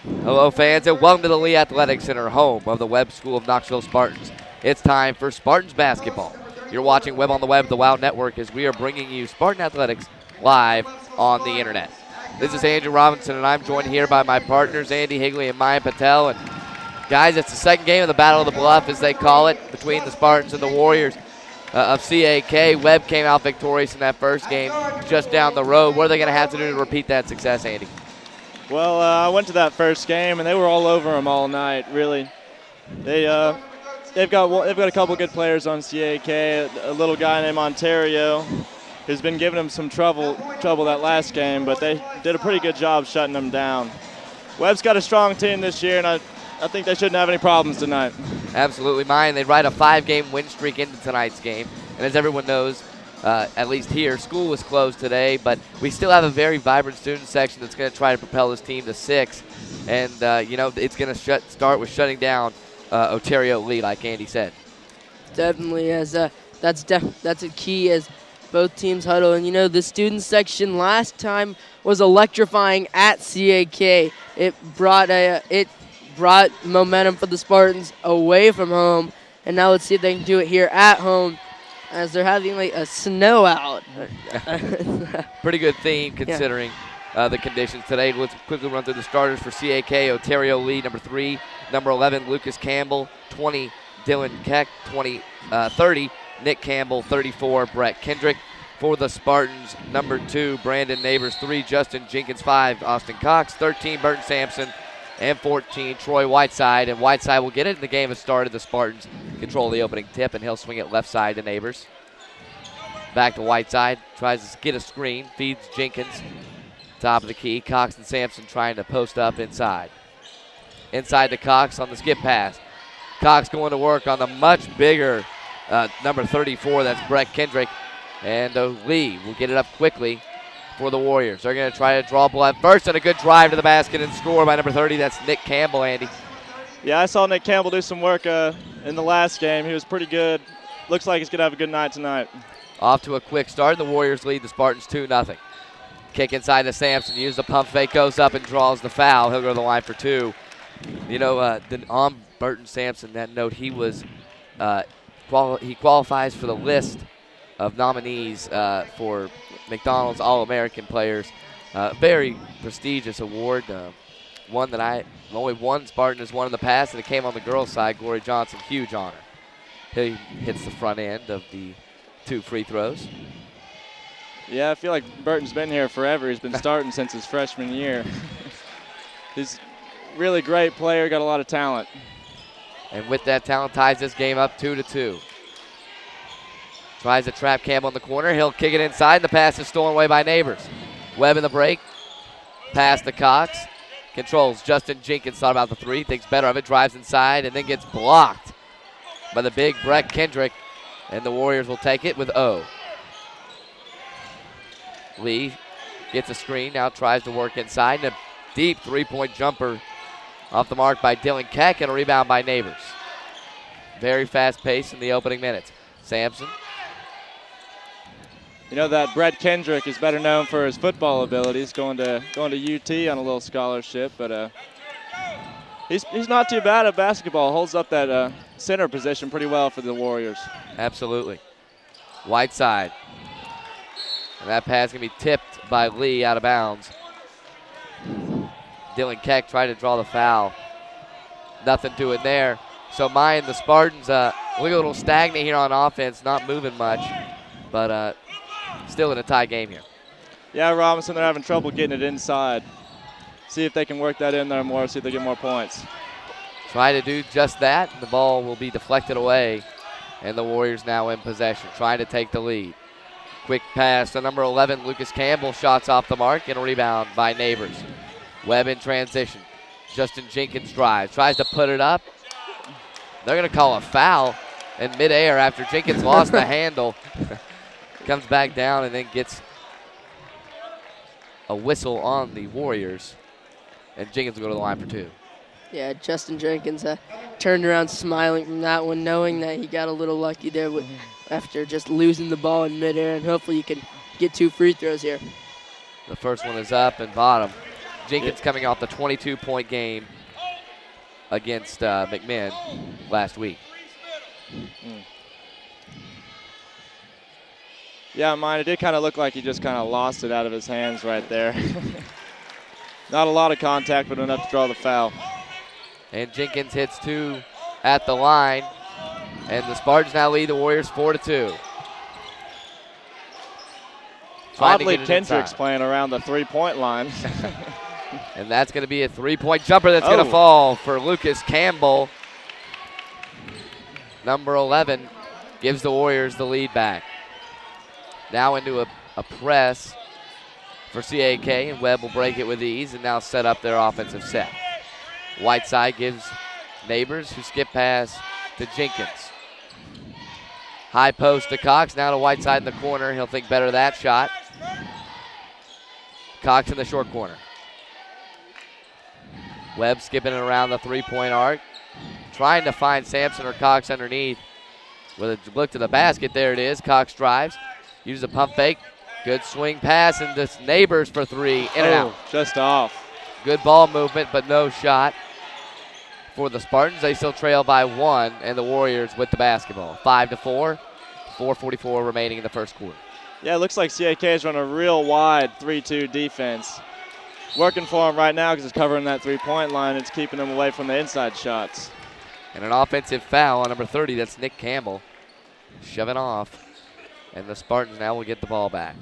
Hello, fans, and welcome to the Lee Athletic Center, home of the Webb School of Knoxville Spartans. It's time for Spartans basketball. You're watching Webb on the Web, the WOW Network, as we are bringing you Spartan Athletics live on the internet. This is Andrew Robinson, and I'm joined here by my partners, Andy Higley and Maya Patel. And guys, it's the second game of the Battle of the Bluff, as they call it, between the Spartans and the Warriors of C.A.K. Webb came out victorious in that first game just down the road. What are they going to have to do to repeat that success, Andy? Well, I went to that first game, and they were all over them all night. Really, they've got a couple good players on C.A.K. A little guy named Ontario, who's been giving them some trouble that last game, but they did a pretty good job shutting them down. Webb's got a strong team this year, and I think they shouldn't have any problems tonight. Absolutely, mine. They ride a 5-game win streak into tonight's game, and as everyone knows, at least here, school was closed today, but we still have a very vibrant student section that's going to try to propel this team to 6. And, it's going to start with shutting down Ontario Lee, like Andy said. Definitely, as that's a key as both teams huddle. And, the student section last time was electrifying at C.A.K. It brought momentum for the Spartans away from home, and now let's see if they can do it here at home, as they're having like a snow out. Pretty good theme considering the conditions today. Let's quickly run through the starters for C.A.K. Ontario Lee, number 3. Number 11, Lucas Campbell. 20, Dylan Keck. 30, Nick Campbell. 34, Brett Kendrick. For the Spartans, number 2, Brandon Neighbors. 3, Justin Jenkins. 5, Austin Cox. 13, Burton Sampson. And 14, Troy Whiteside. And Whiteside will get it in the game has started. The Spartans control the opening tip, and he'll swing it left side to Neighbors. Back to Whiteside. Tries to get a screen. Feeds Jenkins. Top of the key. Cox and Sampson trying to post up inside. Inside to Cox on the skip pass. Cox going to work on the much bigger number 34. That's Brett Kendrick. And Lee will get it up quickly for the Warriors. They're going to try to draw blood first, and a good drive to the basket and score by number 30. That's Nick Campbell, Andy. Yeah, I saw Nick Campbell do some work in the last game. He was pretty good. Looks like he's going to have a good night tonight. Off to a quick start. The Warriors lead the Spartans 2-0. Kick inside to Sampson. Use the pump fake. Goes up and draws the foul. He'll go to the line for 2. On Burton Sampson, that note, he was he qualifies for the list of nominees for McDonald's All-American players. Very prestigious award. One that only one Spartan has won in the past, and it came on the girls' side. Glory Johnson, huge honor. He hits the front end of the 2 free throws. Yeah, I feel like Burton's been here forever. He's been starting since his freshman year. He's a really great player, got a lot of talent. And with that talent, ties this game up 2-2. Tries to trap Campbell in the corner. He'll kick it inside, and the pass is stolen away by Neighbors. Webb in the break. Pass to Cox. Controls. Justin Jenkins thought about the 3. Thinks better of it. Drives inside and then gets blocked by the big Brett Kendrick. And the Warriors will take it with O. Lee gets a screen. Now tries to work inside. And a deep 3-point jumper off the mark by Dylan Keck, and a rebound by Neighbors. Very fast pace in the opening minutes. Sampson. That Brett Kendrick is better known for his football abilities, going to UT on a little scholarship, but he's not too bad at basketball. Holds up that center position pretty well for the Warriors. Absolutely. Whiteside. And that pass going to be tipped by Lee out of bounds. Dylan Keck tried to draw the foul. Nothing to it there. So the Spartans look a little stagnant here on offense, not moving much, but still in a tie game here. Yeah, Robinson, they're having trouble getting it inside. See if they can work that in there more, see if they get more points. Try to do just that. The ball will be deflected away, and the Warriors now in possession, trying to take the lead. Quick pass to number 11, Lucas Campbell. Shots off the mark, and a rebound by Neighbors. Webb in transition. Justin Jenkins drives, tries to put it up. They're going to call a foul in midair after Jenkins lost the handle. Comes back down and then gets a whistle on the Warriors. And Jenkins will go to the line for 2. Yeah, Justin Jenkins turned around smiling from that one, knowing that he got a little lucky there after just losing the ball in midair, and hopefully you can get 2 free throws here. The first one is up and bottom. Jenkins coming off the 22-point game against McMinn last week. Yeah, mine, it did kind of look like he just kind of lost it out of his hands right there. Not a lot of contact, but enough to draw the foul. And Jenkins hits 2 at the line. And the Spartans now lead the Warriors 4-2. Oddly, Kendrick's playing around the three-point line. And that's going to be a three-point jumper that's going to fall for Lucas Campbell. Number 11 gives the Warriors the lead back. Now into a press for C.A.K, and Webb will break it with ease and now set up their offensive set. Whiteside gives Neighbors, who skip pass to Jenkins. High post to Cox, now to Whiteside in the corner. He'll think better of that shot. Cox in the short corner. Webb skipping it around the three-point arc. Trying to find Sampson or Cox underneath. With a look to the basket, there it is. Cox drives, uses a pump fake. Good swing pass, and this Neighbors for 3, in and out. Just off. Good ball movement, but no shot for the Spartans. They still trail by 1, and the Warriors with the basketball. 5-4, 4:44 remaining in the first quarter. Yeah, it looks like C.A.K is running a real wide 3-2 defense. Working for him right now because it's covering that three-point line. It's keeping him away from the inside shots. And an offensive foul on number 30. That's Nick Campbell. Shoving off. And the Spartans now will get the ball back.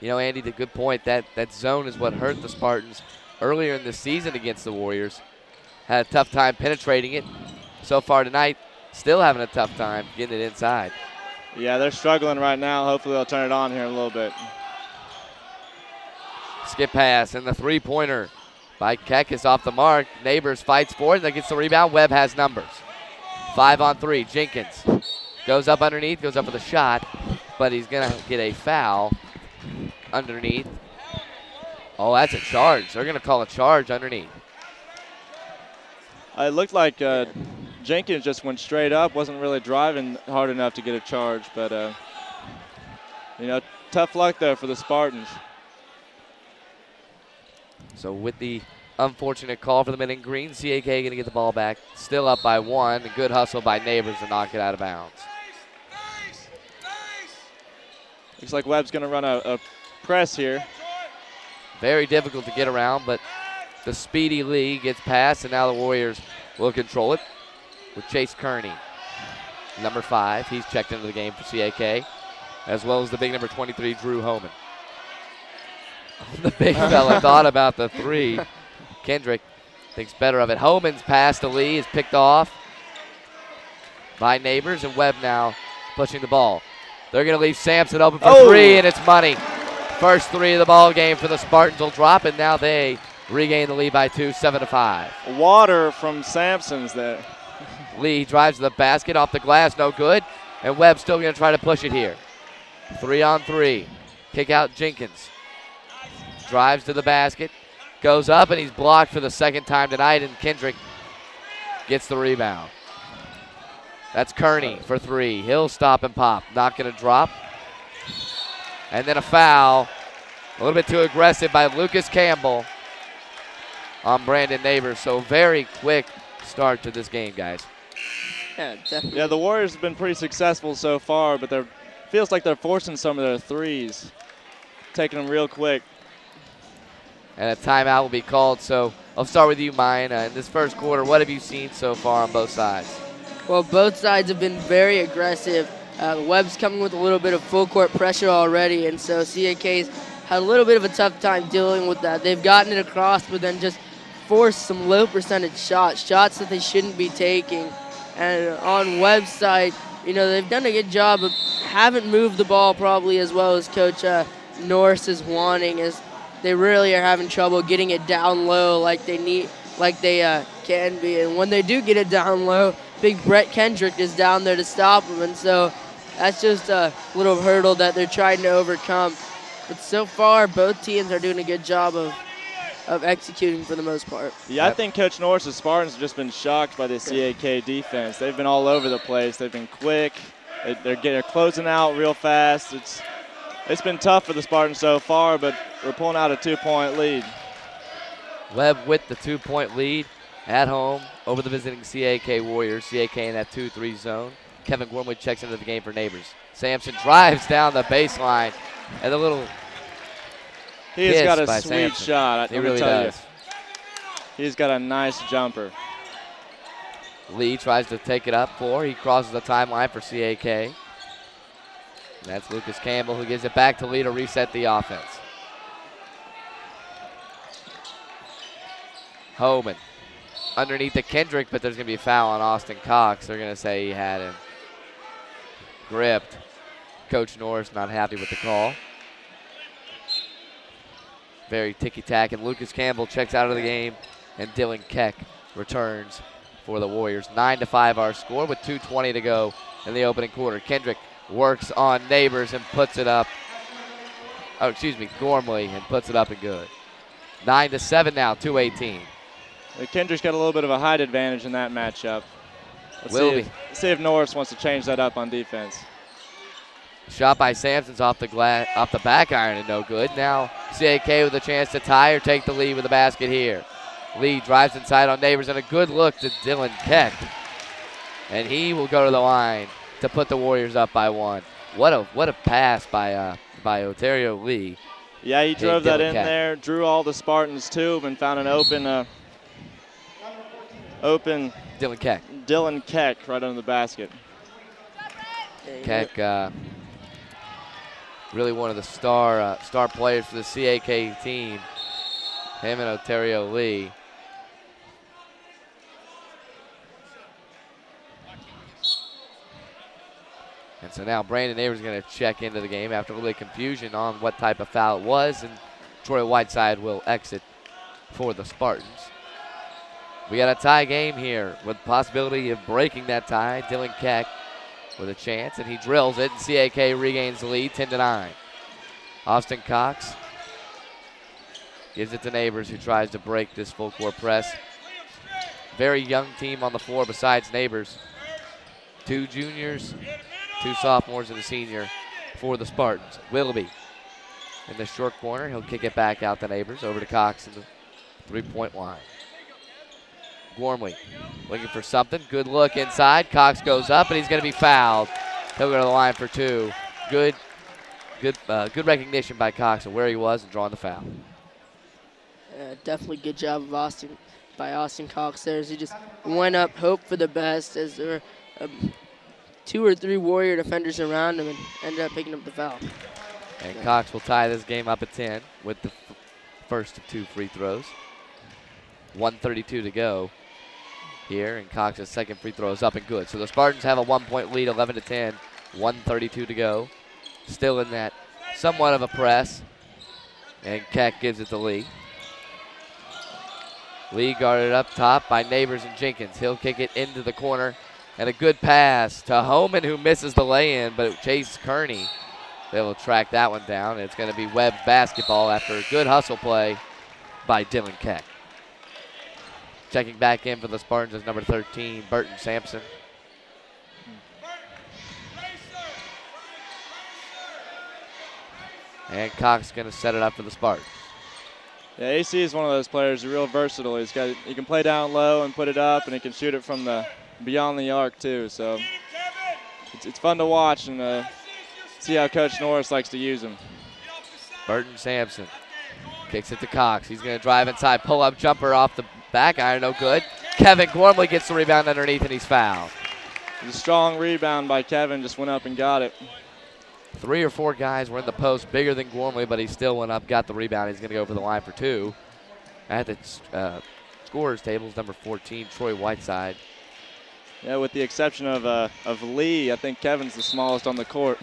You know, Andy, the good point. That zone is what hurt the Spartans earlier in the season against the Warriors. Had a tough time penetrating it. So far tonight, still having a tough time getting it inside. Yeah, they're struggling right now. Hopefully they'll turn it on here in a little bit. Skip pass and the three-pointer by Keck is off the mark. Neighbors fights for it and gets the rebound. Webb has numbers. 5-on-3. Jenkins goes up underneath, goes up for the shot, but he's going to get a foul underneath. Oh, that's a charge. They're going to call a charge underneath. It looked like Jenkins just went straight up, wasn't really driving hard enough to get a charge, but, you know, tough luck there for the Spartans. So with the unfortunate call for the men in green, C.A.K going to get the ball back. Still up by 1. A good hustle by Neighbors to knock it out of bounds. Looks like Webb's going to run a press here. Very difficult to get around, but the speedy Lee gets past, and now the Warriors will control it with Chase Kearney. Number 5, he's checked into the game for C.A.K, as well as the big number 23, Drew Homan. The big fella thought about the 3. Kendrick thinks better of it. Homan's pass to Lee is picked off by Neighbors, and Webb now pushing the ball. They're going to leave Sampson open for 3, and it's money. First 3 of the ball game for the Spartans will drop, and now they regain the lead by 2, 7-5. Water from Sampson's there. Lee drives to the basket, off the glass, no good, and Webb's still going to try to push it here. 3-on-3. Kick out Jenkins. Drives to the basket, goes up, and he's blocked for the second time tonight, and Kendrick gets the rebound. That's Kearney for 3. He'll stop and pop. Not going to drop. And then a foul. A little bit too aggressive by Lucas Campbell on Brandon Neighbors. So very quick start to this game, guys. Yeah, definitely. Yeah, the Warriors have been pretty successful so far, but feels like they're forcing some of their threes. Taking them real quick. And a timeout will be called. So I'll start with you, Mine. In this first quarter, what have you seen so far on both sides? Well, both sides have been very aggressive. Webb's coming with a little bit of full court pressure already, and so C.A.K's had a little bit of a tough time dealing with that. They've gotten it across, but then just forced some low percentage shots that they shouldn't be taking. And on Webb's side, you know, they've done a good job of haven't moved the ball probably as well as Coach Norris is wanting, as they really are having trouble getting it down low like they can be. And when they do get it down low, big Brett Kendrick is down there to stop them, and so that's just a little hurdle that they're trying to overcome. But so far, both teams are doing a good job of executing for the most part. Yeah, I think Coach Norris's Spartans have just been shocked by the C.A.K defense. They've been all over the place. They've been quick. They're closing out real fast. It's been tough for the Spartans so far, but we're pulling out a 2-point lead. Webb with the 2-point lead at home over the visiting C.A.K. Warriors. C.A.K. in that 2-3 zone. Kevin Gormley checks into the game for Neighbors. Sampson drives down the baseline, and a little He's got a by sweet Sampson. shot. He really does. He's got a nice jumper. Lee tries to take it up floor. He crosses the timeline for C.A.K. And that's Lucas Campbell who gives it back to Lee to reset the offense. Homan underneath the Kendrick, but there's going to be a foul on Austin Cox. They're going to say he had him gripped. Coach Norris not happy with the call. Very ticky-tack, and Lucas Campbell checks out of the game, and Dylan Keck returns for the Warriors. 9-5 our score with 2:20 to go in the opening quarter. Kendrick works on Neighbors and puts it up. Gormley, and puts it up and good. 9-7 now, 2:18. Kendrick's got a little bit of a height advantage in that matchup. Let's see if Norris wants to change that up on defense. Shot by Sampson's off the back iron and no good. Now C.A.K. with a chance to tie or take the lead with the basket here. Lee drives inside on Neighbors and a good look to Dylan Keck. And he will go to the line to put the Warriors up by 1. What a pass by Ontario Lee. Yeah, he drove that in there, drew all the Spartans to him, and found an open Dylan Keck right under the basket. Keck, really one of the star players for the C.A.K. team. Him and Ontario Lee. And so now Brandon Neighbors is going to check into the game after a little confusion on what type of foul it was, and Troy Whiteside will exit for the Spartans. We got a tie game here with possibility of breaking that tie. Dylan Keck with a chance, and he drills it, and C.A.K. regains the lead, 10-9. Austin Cox gives it to Neighbors, who tries to break this full court press. Very young team on the floor besides Neighbors. 2 juniors, 2 sophomores, and a senior for the Spartans. Willoughby in the short corner. He'll kick it back out to Neighbors, over to Cox in the 3-point line. Gormley looking for something. Good look inside. Cox goes up, and he's going to be fouled. He'll go to the line for 2. Good recognition by Cox of where he was and drawing the foul. Definitely good job of Austin Cox there, as he just went up, hoped for the best, as there were 2 or 3 Warrior defenders around him, and ended up picking up the foul. And Cox will tie this game up at 10 with the first of 2 free throws. 1:32 to go here, and Cox's second free throw is up and good. So the Spartans have a 1-point lead, 11-10, 1:32 to go. Still in that somewhat of a press, and Keck gives it to Lee. Lee guarded up top by Neighbors and Jenkins. He'll kick it into the corner, and a good pass to Homan, who misses the lay-in, but Chase Kearney, they will track that one down. It's going to be Webb basketball after a good hustle play by Dylan Keck. Checking back in for the Spartans is number 13, Burton Sampson. And Cox going to set it up for the Spartans. Yeah, AC is one of those players who's real versatile. He can play down low and put it up, and he can shoot it from the beyond the arc too. So it's fun to watch and see how Coach Norris likes to use him. Burton Sampson kicks it to Cox. He's going to drive inside, pull-up jumper off the back iron, no good. Kevin Gormley gets the rebound underneath, and he's fouled. It was a strong rebound by Kevin, just went up and got it. 3 or 4 guys were in the post, bigger than Gormley, but he still went up, got the rebound. He's going to go for the line for 2. At the scorers table is number 14, Troy Whiteside. Yeah, with the exception of Lee, I think Kevin's the smallest on the court.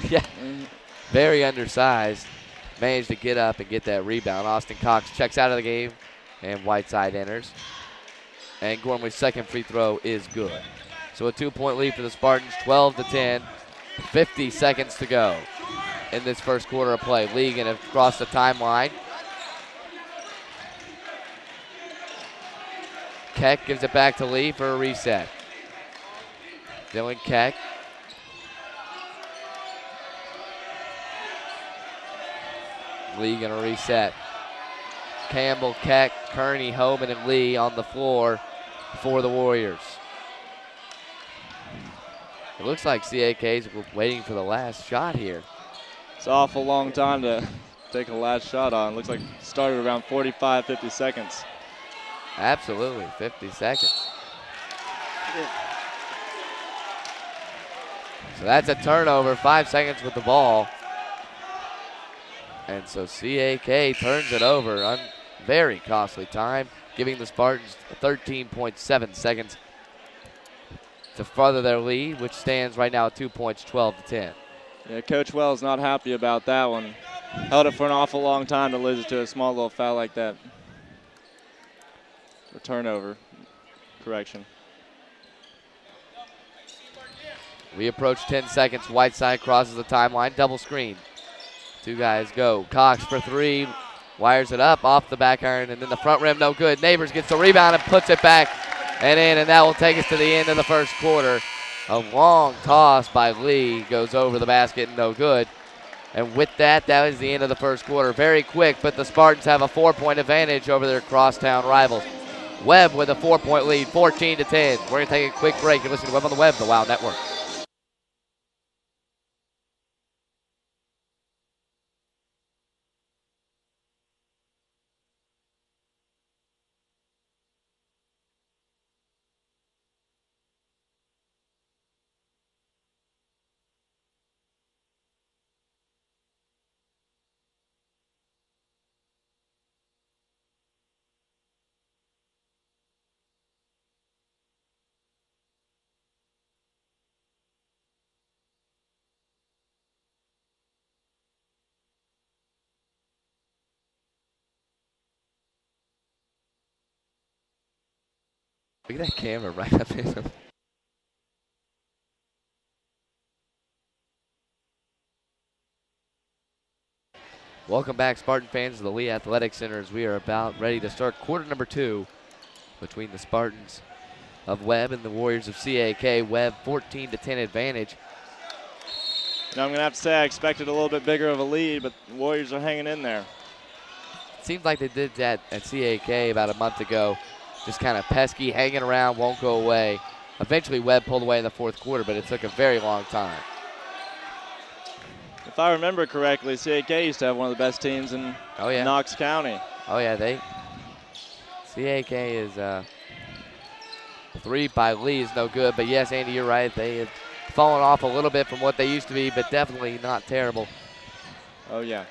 Yeah, very undersized. Managed to get up and get that rebound. Austin Cox checks out of the game, and Whiteside enters. And Gormley's second free throw is good. So a 2-point lead for the Spartans, 12-10. 50 seconds to go in this first quarter of play. Lee going to cross the timeline. Keck gives it back to Lee for a reset. Dylan Keck. Lee going to reset. Campbell, Keck, Kearney, Homan, and Lee on the floor for the Warriors. It looks like C.A.K.'s waiting for the last shot here. It's an awful long time to take a last shot on. Looks like it started around 45, 50 seconds. Absolutely, 50 seconds. So that's a turnover, 5 seconds with the ball. And so C.A.K. turns it over. Very costly time, giving the Spartans 13.7 seconds to further their lead, which stands right now at 2 points, 12-10. Yeah, Coach Wells not happy about that one. Held it for an awful long time to lose it to a small little foul like that. Or turnover. Correction. We approach 10 seconds. Whiteside crosses the timeline. Double screen. Two guys go. Cox for three. Wires it up off the back iron, and then the front rim, no good. Neighbors gets the rebound and puts it back and in, and that will take us to the end of the first quarter. A long toss by Lee goes over the basket, no good. And with that, that is the end of the first quarter. Very quick, but the Spartans have a 4-point advantage over their crosstown rivals. Webb with a 4-point lead, 14-10. We're going to take a quick break and listen to Webb on the Web, the WOW Network. Look at that camera right up in him. Welcome back, Spartan fans, to the Lee Athletic Center as we are about ready to start quarter number 2 between the Spartans of Webb and the Warriors of C.A.K. Webb 14-10 advantage. Now I'm going to have to say I expected a little bit bigger of a lead, but the Warriors are hanging in there. It seems like they did that at C.A.K. about a month ago. Just kind of pesky, hanging around, won't go away. Eventually Webb pulled away in the fourth quarter, but it took a very long time. If I remember correctly, C.A.K. used to have one of the best teams in Knox County. Oh, yeah, C.A.K. is three by Lee is no good. But, yes, Andy, you're right. They have fallen off a little bit from what they used to be, but definitely not terrible. Oh, yeah.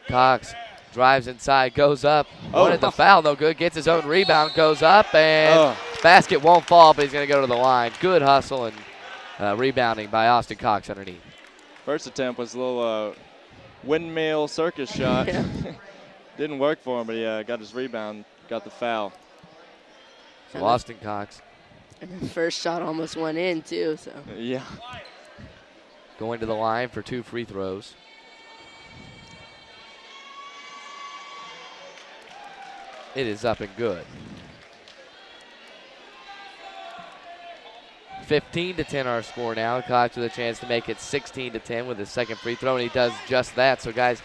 Cox drives inside, goes up. Wanted the foul, no good. Gets his own rebound, goes up, and basket won't fall, but he's going to go to the line. Good hustle and rebounding by Austin Cox underneath. First attempt was a little windmill circus shot. Didn't work for him, but he got his rebound, got the foul. So Austin Cox. And the first shot almost went in, too. So yeah. Going to the line for 2 free throws. It is up and good. 15-10 our score now. Cox with a chance to make it 16-10 with his second free throw, and he does just that. So, guys,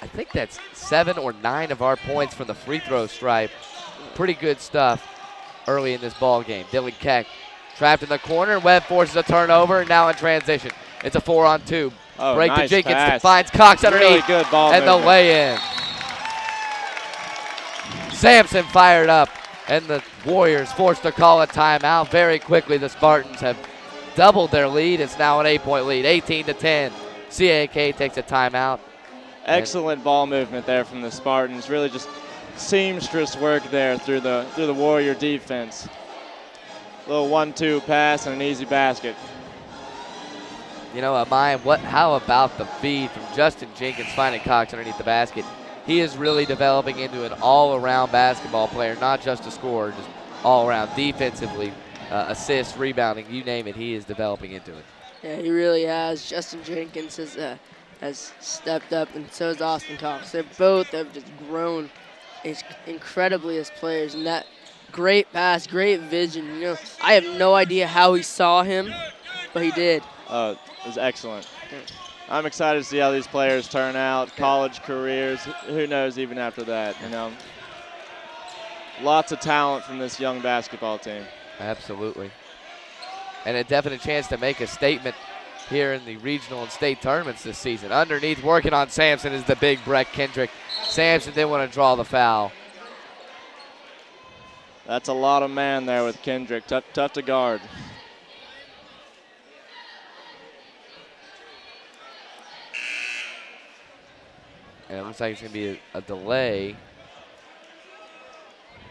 I think that's 7 or 9 of our points from the free throw stripe. Pretty good stuff early in this ball game. Dylan Keck trapped in the corner. Webb forces a turnover, now in transition. It's a 4-on-2. Break nice to Jenkins, pass. Finds Cox underneath, really good ball and movement. The lay-in. Sampson fired up, and the Warriors forced to call a timeout. Very quickly, the Spartans have doubled their lead. It's now an 8-point lead, 18-10. C.A.K. takes a timeout. Excellent ball movement there from the Spartans. Really just seamstress work there through the Warrior defense. Little 1-2 pass and an easy basket. You know, how about the feed from Justin Jenkins finding Cox underneath the basket? He is really developing into an all-around basketball player, not just a scorer, just all-around defensively, assists, rebounding, you name it, he is developing into it. Yeah, he really has. Justin Jenkins has stepped up, and so has Austin Cox. They both have just grown incredibly as players, and that great pass, great vision. You know, I have no idea how he saw him, but he did. It was excellent. I'm excited to see how these players turn out, college careers, who knows even after that, you know. Lots of talent from this young basketball team. Absolutely. And a definite chance to make a statement here in the regional and state tournaments this season. Underneath, working on Sampson is the big Breck Kendrick. Sampson didn't want to draw the foul. That's a lot of man there with Kendrick. Tough to guard. And it looks like it's going to be a delay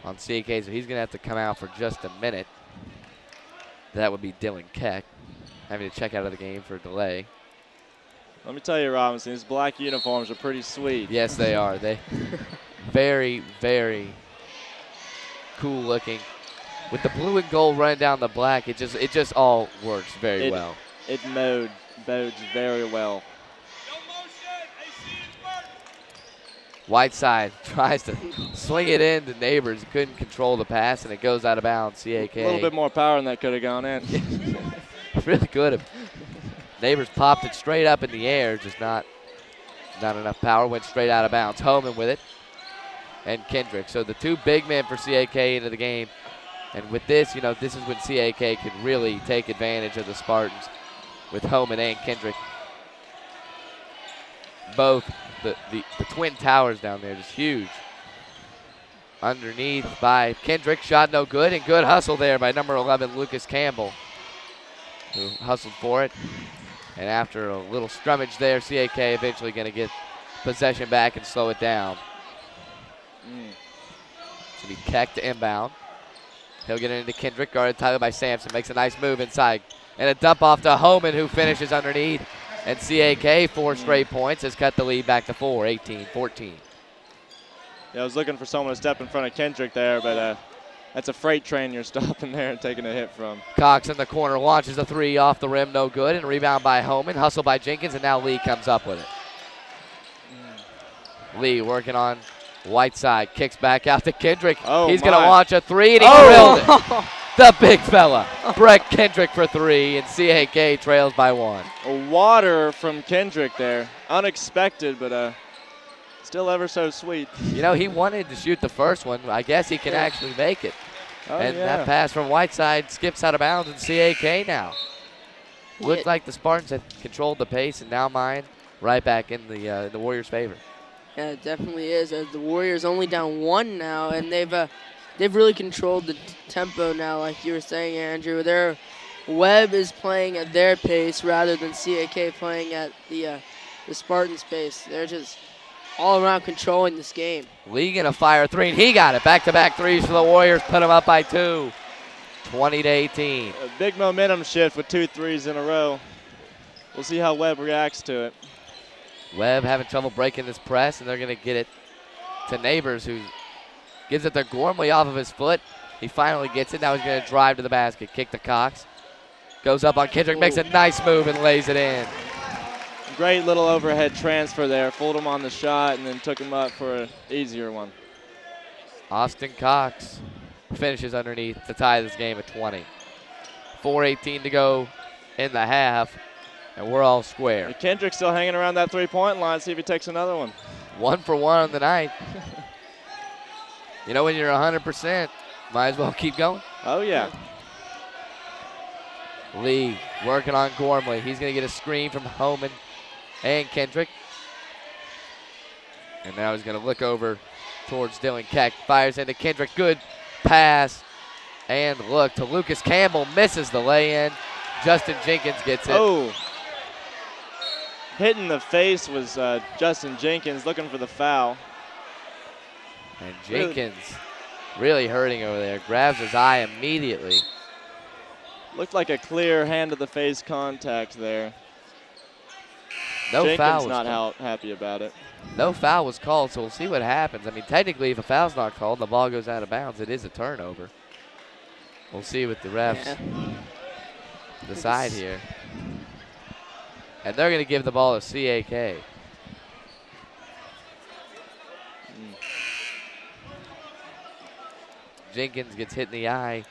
on C.A.K, so he's going to have to come out for just a minute. That would be Dylan Keck having to check out of the game for a delay. Let me tell you, Robinson, these black uniforms are pretty sweet. Yes, they are. They very, very cool looking. With the blue and gold running down the black, it just all works very well. It bodes very well. Whiteside tries to swing it in to Neighbors. Couldn't control the pass, and it goes out of bounds. C.A.K. A little bit more power than that could have gone in. Really could have. Neighbors popped it straight up in the air, just not enough power. Went straight out of bounds. Homan with it, and Kendrick. So the two big men for C.A.K. into the game. And with this, you know, this is when C.A.K. could really take advantage of the Spartans with Homan and Kendrick. Both the twin towers down there, just huge. Underneath by Kendrick, shot no good, and good hustle there by number 11, Lucas Campbell, who hustled for it. And after a little scrummage there, C.A.K. eventually going to get possession back and slow it down. It's going to be Keck to inbound. He'll get it into Kendrick, guarded tightly by Sampson. Makes a nice move inside. And a dump off to Homan, who finishes underneath. And C.A.K., 4 straight points, has cut the lead back to 4, 18-14. Yeah, I was looking for someone to step in front of Kendrick there, but that's a freight train you're stopping there and taking a hit from. Cox in the corner launches a three off the rim, no good. And rebound by Homan, hustle by Jenkins, and now Lee comes up with it. Lee working on Whiteside, kicks back out to Kendrick. He's going to launch a three, and he drilled it. The big fella, Breck Kendrick for 3, and C.A.K. trails by 1. A water from Kendrick there. Unexpected, but still ever so sweet. You know, he wanted to shoot the first one. I guess he can actually make it. That pass from Whiteside skips out of bounds, and C.A.K. now. Looked like the Spartans had controlled the pace, and now mine right back in the Warriors' favor. Yeah, it definitely is. As the Warriors only down 1 now, and they've really controlled the tempo now, like you were saying, Andrew. Their Webb is playing at their pace rather than C.A.K. playing at the Spartans' pace. They're just all around controlling this game. Lee gonna fire 3, and he got it. Back-to-back threes for the Warriors, put them up by 2, 20-18. A big momentum shift with 2 threes in a row. We'll see how Webb reacts to it. Webb having trouble breaking this press, and they're gonna get it to Neighbors, who gives it to Gormley off of his foot. He finally gets it. Now he's going to drive to the basket. Kick to Cox. Goes up on Kendrick, makes a nice move and lays it in. Great little overhead transfer there. Fooled him on the shot and then took him up for an easier one. Austin Cox finishes underneath to tie this game at 20. 4:18 to go in the half, and we're all square. Kendrick's still hanging around that three-point line. See if he takes another one. 1 for 1 on the night. You know, when you're 100%, might as well keep going. Oh, yeah. Lee working on Gormley. He's going to get a screen from Homan and Kendrick. And now he's going to look over towards Dylan Keck. Fires into Kendrick. Good pass. And look to Lucas Campbell. Misses the lay-in. Justin Jenkins gets it. Oh. Hitting the face was Justin Jenkins looking for the foul. And Jenkins really hurting over there. Grabs his eye immediately. Looked like a clear hand-to-the-face contact there. No Jenkins foul was not happy about it. No foul was called, so we'll see what happens. I mean, technically, if a foul's not called and the ball goes out of bounds, it is a turnover. We'll see what the refs decide here. And they're going to give the ball to C.A.K. Jenkins gets hit in the eye.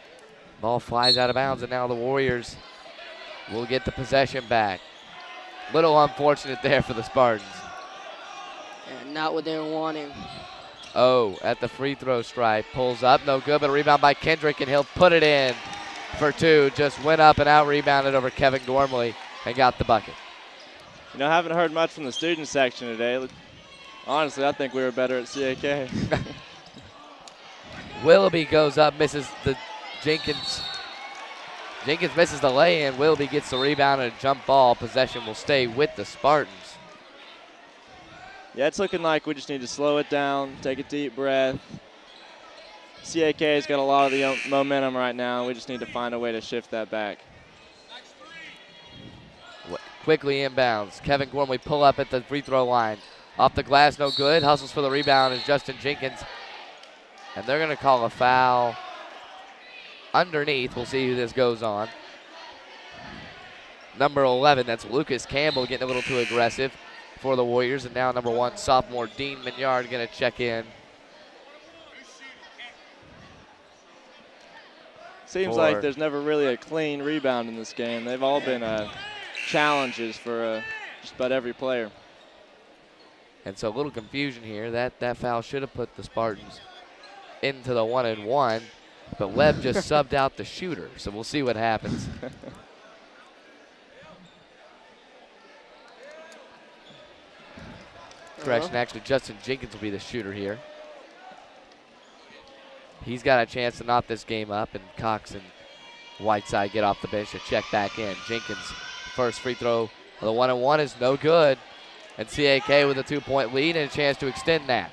Ball flies out of bounds, and now the Warriors will get the possession back. Little unfortunate there for the Spartans. And not what they were wanting. Oh, at the free throw stripe. Pulls up, no good, but a rebound by Kendrick, and he'll put it in for two. Just went up and out rebounded over Kevin Gormley and got the bucket. You know, I haven't heard much from the student section today. Honestly, I think we were better at C.A.K. Willoughby goes up, misses the Jenkins. Jenkins misses the lay-in. Willoughby gets the rebound and a jump ball. Possession will stay with the Spartans. Yeah, it's looking like we just need to slow it down, take a deep breath. C.A.K's got a lot of the momentum right now. We just need to find a way to shift that back. Quickly inbounds. Kevin Gormley pull up at the free throw line. Off the glass, no good. Hustles for the rebound is Justin Jenkins. And they're going to call a foul underneath. We'll see who this goes on. Number 11, that's Lucas Campbell, getting a little too aggressive for the Warriors. And now number 1, sophomore Dean Mignard going to check in. Seems like there's never really a clean rebound in this game. They've all been challenges for just about every player. And so a little confusion here. That foul should have put the Spartans into the 1-and-1, but Webb just subbed out the shooter. So we'll see what happens. Correction, actually Justin Jenkins will be the shooter here. He's got a chance to knot this game up, and Cox and Whiteside get off the bench to check back in. Jenkins, first free throw of the 1-and-1 is no good. And C.A.K. with a 2-point lead and a chance to extend that.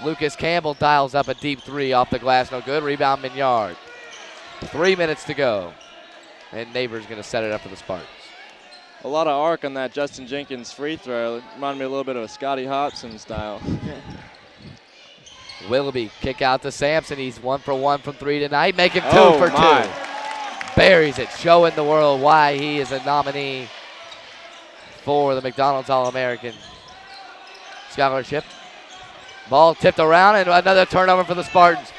Lucas Campbell dials up a deep three off the glass, no good. Rebound Mignard. 3 minutes to go. And Neighbors going to set it up for the Spartans. A lot of arc on that Justin Jenkins free throw. It reminded me a little bit of a Scotty Hobson style. Willoughby, kick out to Sampson. He's 1 for 1 from 3 tonight. Make him 2 for 2. Buries it, showing the world why he is a nominee for the McDonald's All-American scholarship. Ball tipped around, and another turnover for the Spartans.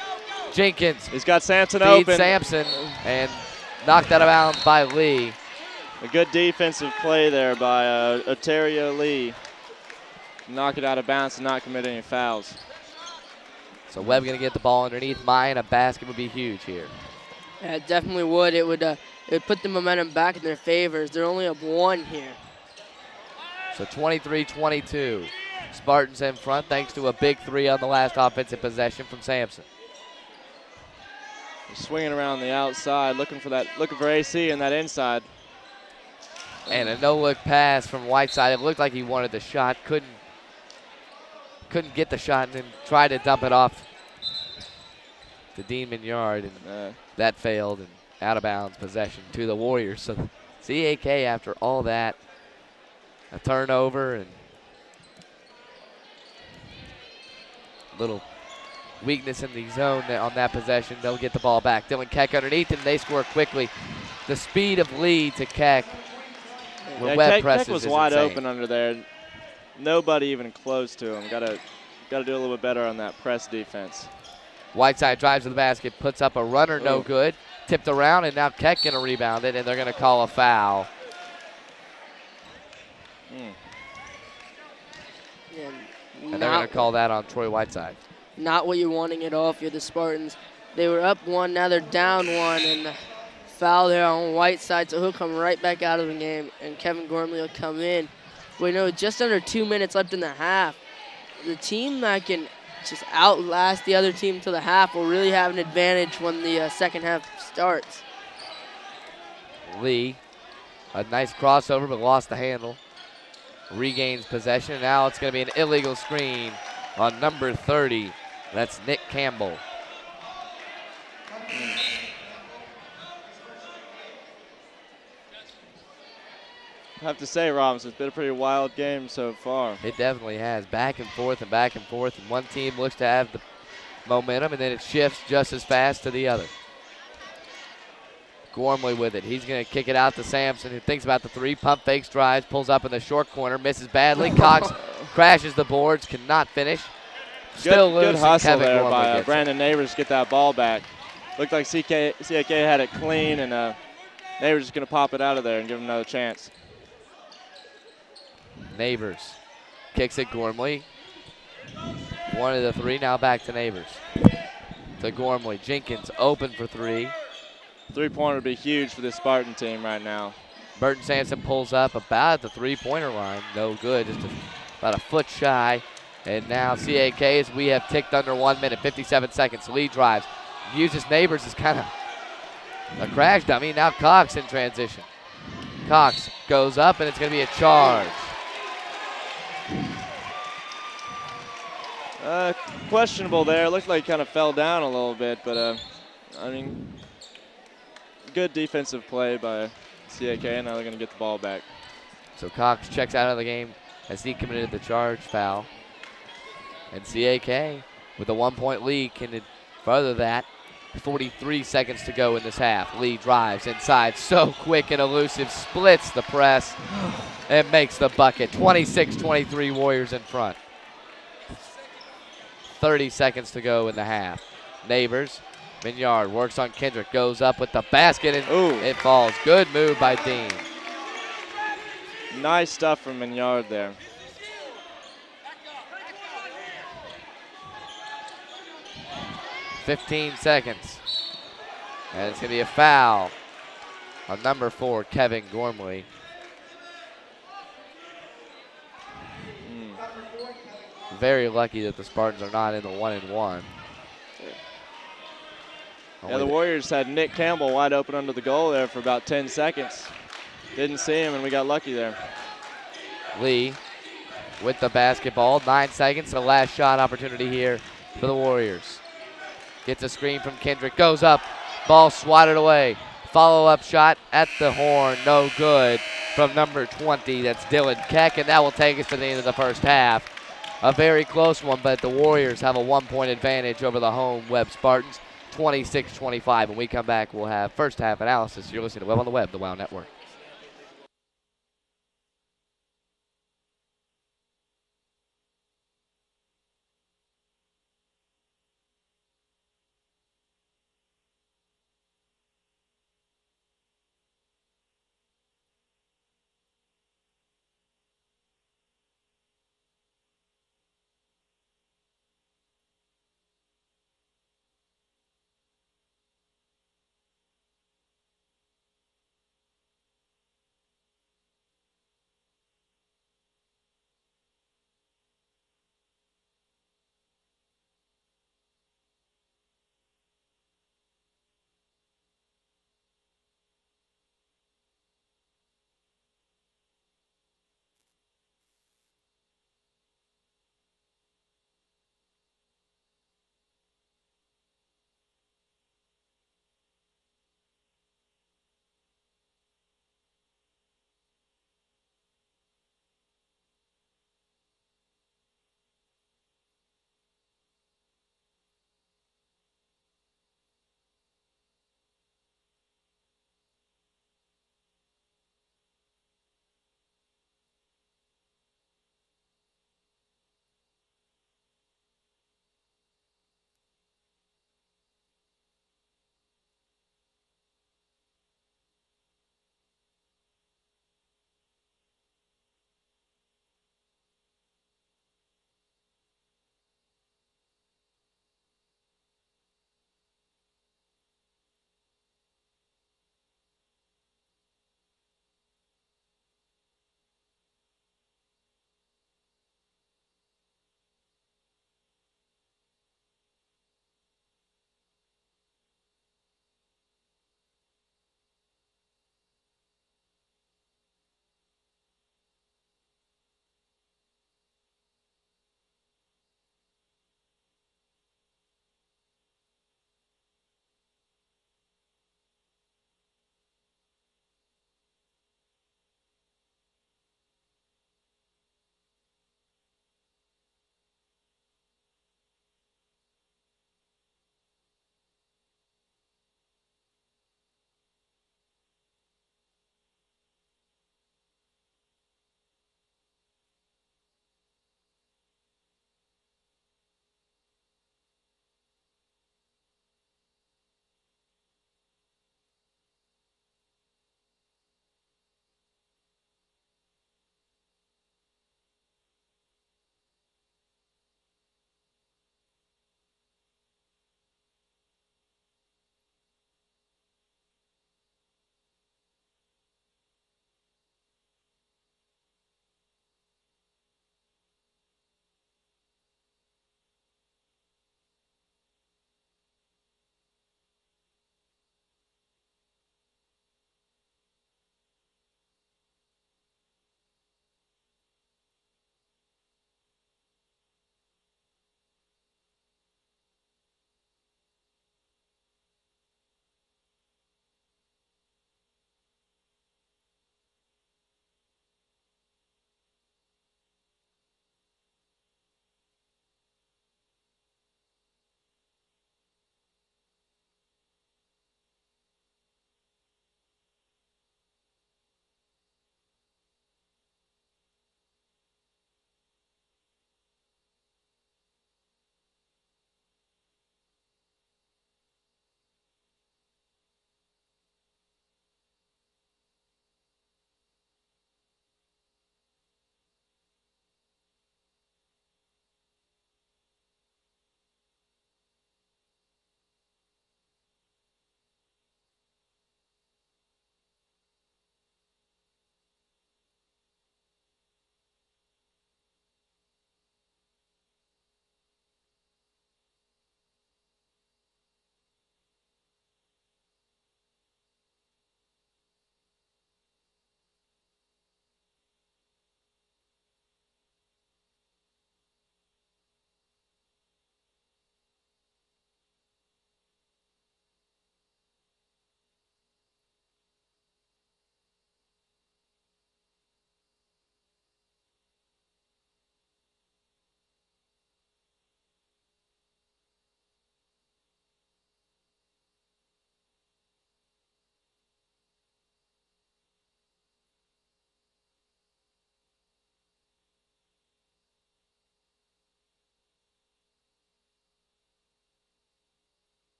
Jenkins. He's got Sampson feeds open. Sampson, and knocked out of bounds by Lee. A good defensive play there by Ontario Lee. Knock it out of bounds and not commit any fouls. So Webb going to get the ball underneath. A basket would be huge here. Yeah, it definitely would. It would put the momentum back in their favor. They're only up 1 here. So 23-22. Spartans in front thanks to a big 3 on the last offensive possession from Sampson. Swinging around the outside, looking for AC in that inside. And a no-look pass from Whiteside. It looked like he wanted the shot. Couldn't get the shot, and then tried to dump it off to Dean Mignard, and that failed, and out of bounds possession to the Warriors. So C.A.K. after all that, a turnover and little weakness in the zone on that possession. They'll get the ball back. Dylan Keck underneath, and they score quickly. The speed of Lee to Keck. Keck was wide open under there. Nobody even close to him. Got to do a little bit better on that press defense. Whiteside drives to the basket, puts up a runner, no good. Tipped around, and now Keck going to rebound it, and they're going to call a foul. And they're going to call that on Troy Whiteside. Not what you're wanting at all if you're the Spartans. They were up 1, now they're down 1, and the foul there on Whiteside, so he'll come right back out of the game, and Kevin Gormley will come in. We know just under 2 minutes left in the half. The team that can just outlast the other team to the half will really have an advantage when the second half starts. Lee, a nice crossover, but lost the handle. Regains possession, and now it's going to be an illegal screen on number 30. That's Nick Campbell. I have to say, Robinson, it's been a pretty wild game so far. It definitely has. Back and forth and back and forth. And one team looks to have the momentum, and then it shifts just as fast to the other. Gormley with it. He's going to kick it out to Sampson, who thinks about the 3, pump fakes, drives, pulls up in the short corner, misses badly. Cox crashes the boards, cannot finish. Still losing. Good hustle Kevin there Gormley by Brandon Neighbors to get that ball back. Looked like C.A.K. had it clean, and Neighbors is going to pop it out of there and give him another chance. Neighbors kicks it Gormley. 1 of the 3, now back to Neighbors. To Gormley. Jenkins open for 3. Three-pointer would be huge for this Spartan team right now. Burton Sampson pulls up about at the three-pointer line. No good, just about a foot shy. And now C.A.K. as we have ticked under 1 minute, 57 seconds. Lee drives, uses Neighbors as kind of a crash dummy. Now Cox in transition. Cox goes up, and it's going to be a charge. Questionable there. Looked like he kind of fell down a little bit, but I mean, good defensive play by C.A.K. Now they're going to get the ball back. So Cox checks out of the game as he committed the charge foul. And C.A.K. with a 1-point lead can further that. 43 seconds to go in this half. Lee drives inside, so quick and elusive, splits the press and makes the bucket. 26-23 Warriors in front. 30 seconds to go in the half. Neighbors, Mignard works on Kendrick, goes up with the basket, and it falls. Good move by Dean. Nice stuff from Mignard there. .15 seconds. And it's going to be a foul on number 4, Kevin Gormley. Very lucky that the Spartans are not in the 1-and-1. Yeah, the Warriors had Nick Campbell wide open under the goal there for about 10 seconds. Didn't see him, and we got lucky there. Lee with the basketball. 9 seconds, the last shot opportunity here for the Warriors. Gets a screen from Kendrick, goes up, ball swatted away. Follow-up shot at the horn, no good from number 20. That's Dylan Keck, and that will take us to the end of the first half. A very close one, but the Warriors have a 1-point advantage over the home Webb Spartans, 26-25. When we come back, we'll have first half analysis. You're listening to Webb on the Web, the WOW Network.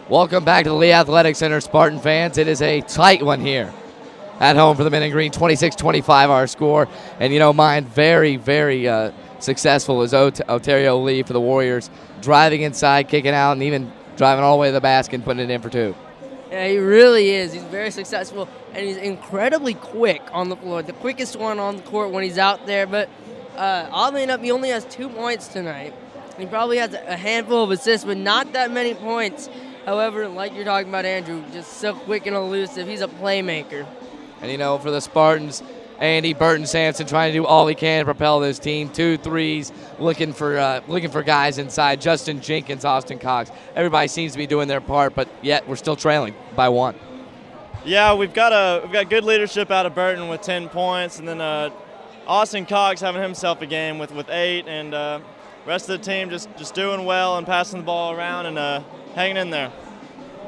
Welcome back to the Lee Athletic Center, Spartan fans. It is a tight one here at home for the men in green. 26-25 our score. And, you know, mine very, very successful is Ontario Lee for the Warriors, driving inside, kicking out, and even driving all the way to the basket and putting it in for two. Yeah, he really is. He's very successful, and he's incredibly quick on the floor. The quickest one on the court when he's out there. But oddly enough, he only has 2 points tonight. He probably has a handful of assists, but not that many points. However, like you're talking about, Andrew, just so quick and elusive. He's a playmaker. And, you know, for the Spartans, Andy Burton-Sampson trying to do all he can to propel this team. 2 threes, looking for guys inside. Justin Jenkins, Austin Cox. Everybody seems to be doing their part, but yet we're still trailing by 1. Yeah, we've got good leadership out of Burton with 10 points, and then Austin Cox having himself a game with 8, and rest of the team just doing well and passing the ball around and hanging in there.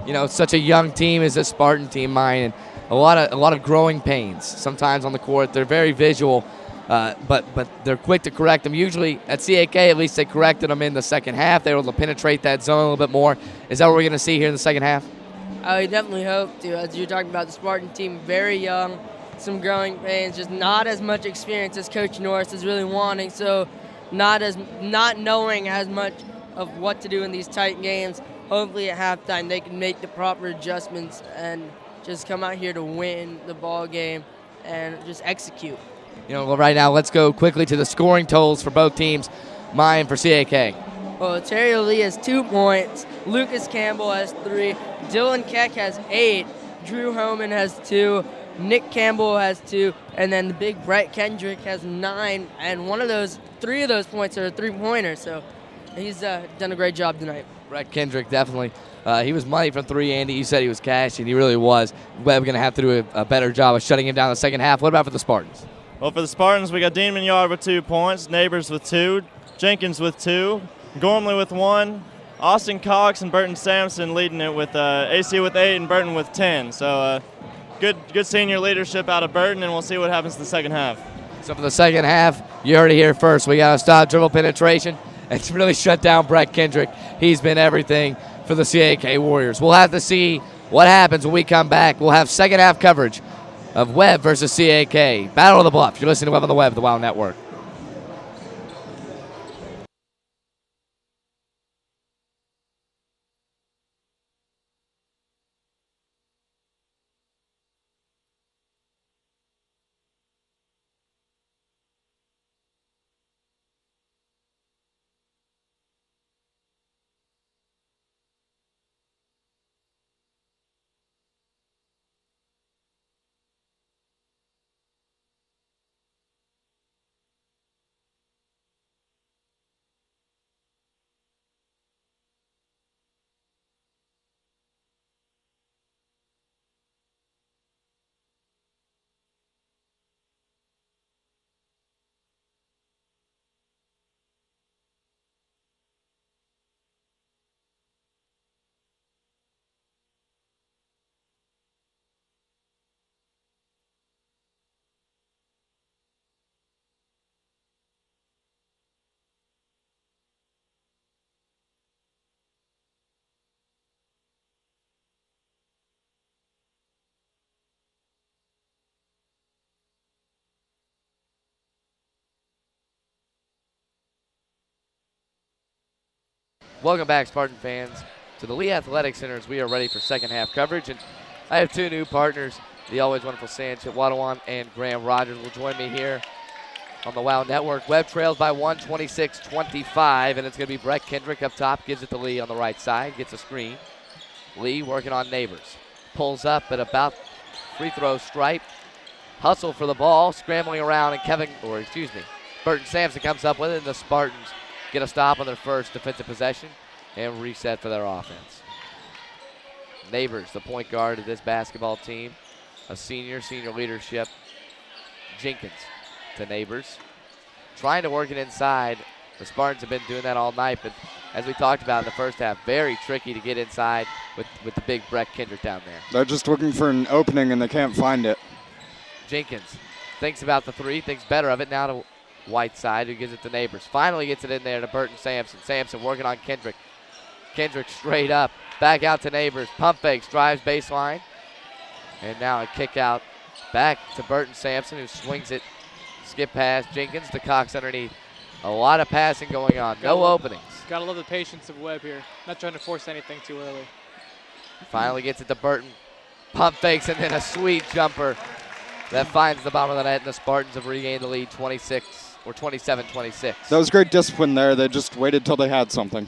You know, such a young team is a Spartan team, mine, and a lot of growing pains sometimes on the court. They're very visual, but they're quick to correct them. Usually at C.A.K, at least they corrected them in the second half. They were able to penetrate that zone a little bit more. Is that what we're going to see here in the second half? I definitely hope to. As you're talking about, the Spartan team, very young, some growing pains, just not as much experience as Coach Norris is really wanting, so not knowing as much of what to do in these tight games. Hopefully at halftime they can make the proper adjustments and just come out here to win the ball game and just execute. You know, well, right now let's go quickly to the scoring totals for both teams. Mine for C.A.K. Well, Ontario Lee has 2 points. Lucas Campbell has 3. Dylan Keck has 8. Drew Homan has 2. Nick Campbell has 2. And then the big Brett Kendrick has 9. And 3 of those points are 3-pointers. So he's done a great job tonight. Brett Kendrick, definitely. He was money from 3, Andy. You said he was cash, and he really was. Webb going to have to do a better job of shutting him down in the second half. What about for the Spartans? Well, for the Spartans, we got Dean Mignard with 2 points, Neighbors with 2, Jenkins with 2, Gormley with 1, Austin Cox and Burton Sampson leading it with AC with 8 and Burton with 10. So good senior leadership out of Burton, and we'll see what happens in the second half. So for the second half, you heard it here first. We got to stop dribble penetration and really shut down Brett Kendrick. He's been everything for the C.A.K. Warriors. We'll have to see what happens when we come back. We'll have second half coverage of Webb versus C.A.K. Battle of the Bluffs. You're listening to Webb on the Web, the WOW Network. Welcome back, Spartan fans, to the Lee Athletic Center as we are ready for second half coverage. And I have 2 new partners, the always wonderful Sanchit Wadawan and Graham Rogers will join me here on the WOW Network. Webb trails by 1, 26-25, and it's going to be Brett Kendrick up top, gives it to Lee on the right side, gets a screen. Lee working on Neighbors. Pulls up at about free throw stripe. Hustle for the ball, scrambling around, and Burton Sampson comes up with it, and the Spartans get a stop on their first defensive possession and reset for their offense. Neighbors, the point guard of this basketball team, a senior leadership. Jenkins to Neighbors, trying to work it inside. The Spartans have been doing that all night, but as we talked about in the first half, very tricky to get inside with the big Brett Kendrick down there. They're just looking for an opening and they can't find it. Jenkins thinks about the 3, thinks better of it, now to Whiteside, who gives it to Neighbors. Finally gets it in there to Burton Sampson. Sampson working on Kendrick. Kendrick straight up, Back out to Neighbors. Pump fakes, drives baseline. And now a kick out back to Burton Sampson, who swings it. Skip pass. Jenkins to Cox underneath. A lot of passing going on. No openings. Gotta love the patience of Webb here. Not trying to force anything too early. Finally gets it to Burton. Pump fakes and then a sweet jumper that finds the bottom of the net, and the Spartans have regained the lead 27-26. That was great discipline there. They just waited till they had something.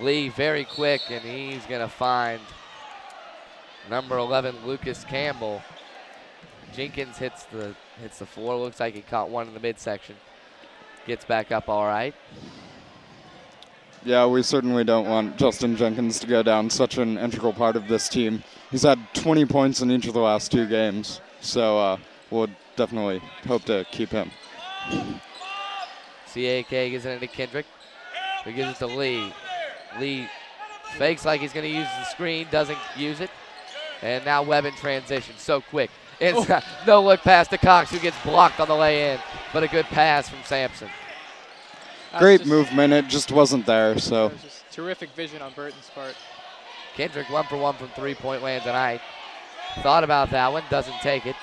Lee very quick, and he's going to find number 11, Lucas Campbell. Jenkins hits the floor. Looks like he caught one in the midsection. Gets back up all right. Yeah, we certainly don't want Justin Jenkins to go down, such an integral part of this team. He's had 20 points in each of the last 2 games, so we'll definitely hope to keep him. C.A.K. gives it into Kendrick, who gives it to Lee. Lee fakes like he's going to use the screen, doesn't use it. And now Webb in transition, so quick. Inside, no look pass to Cox, who gets blocked on the lay-in, but a good pass from Sampson. Great movement, it just wasn't there, so. Just terrific vision on Burton's part. Kendrick 1 for 1 from three-point land tonight. Thought about that one, doesn't take it.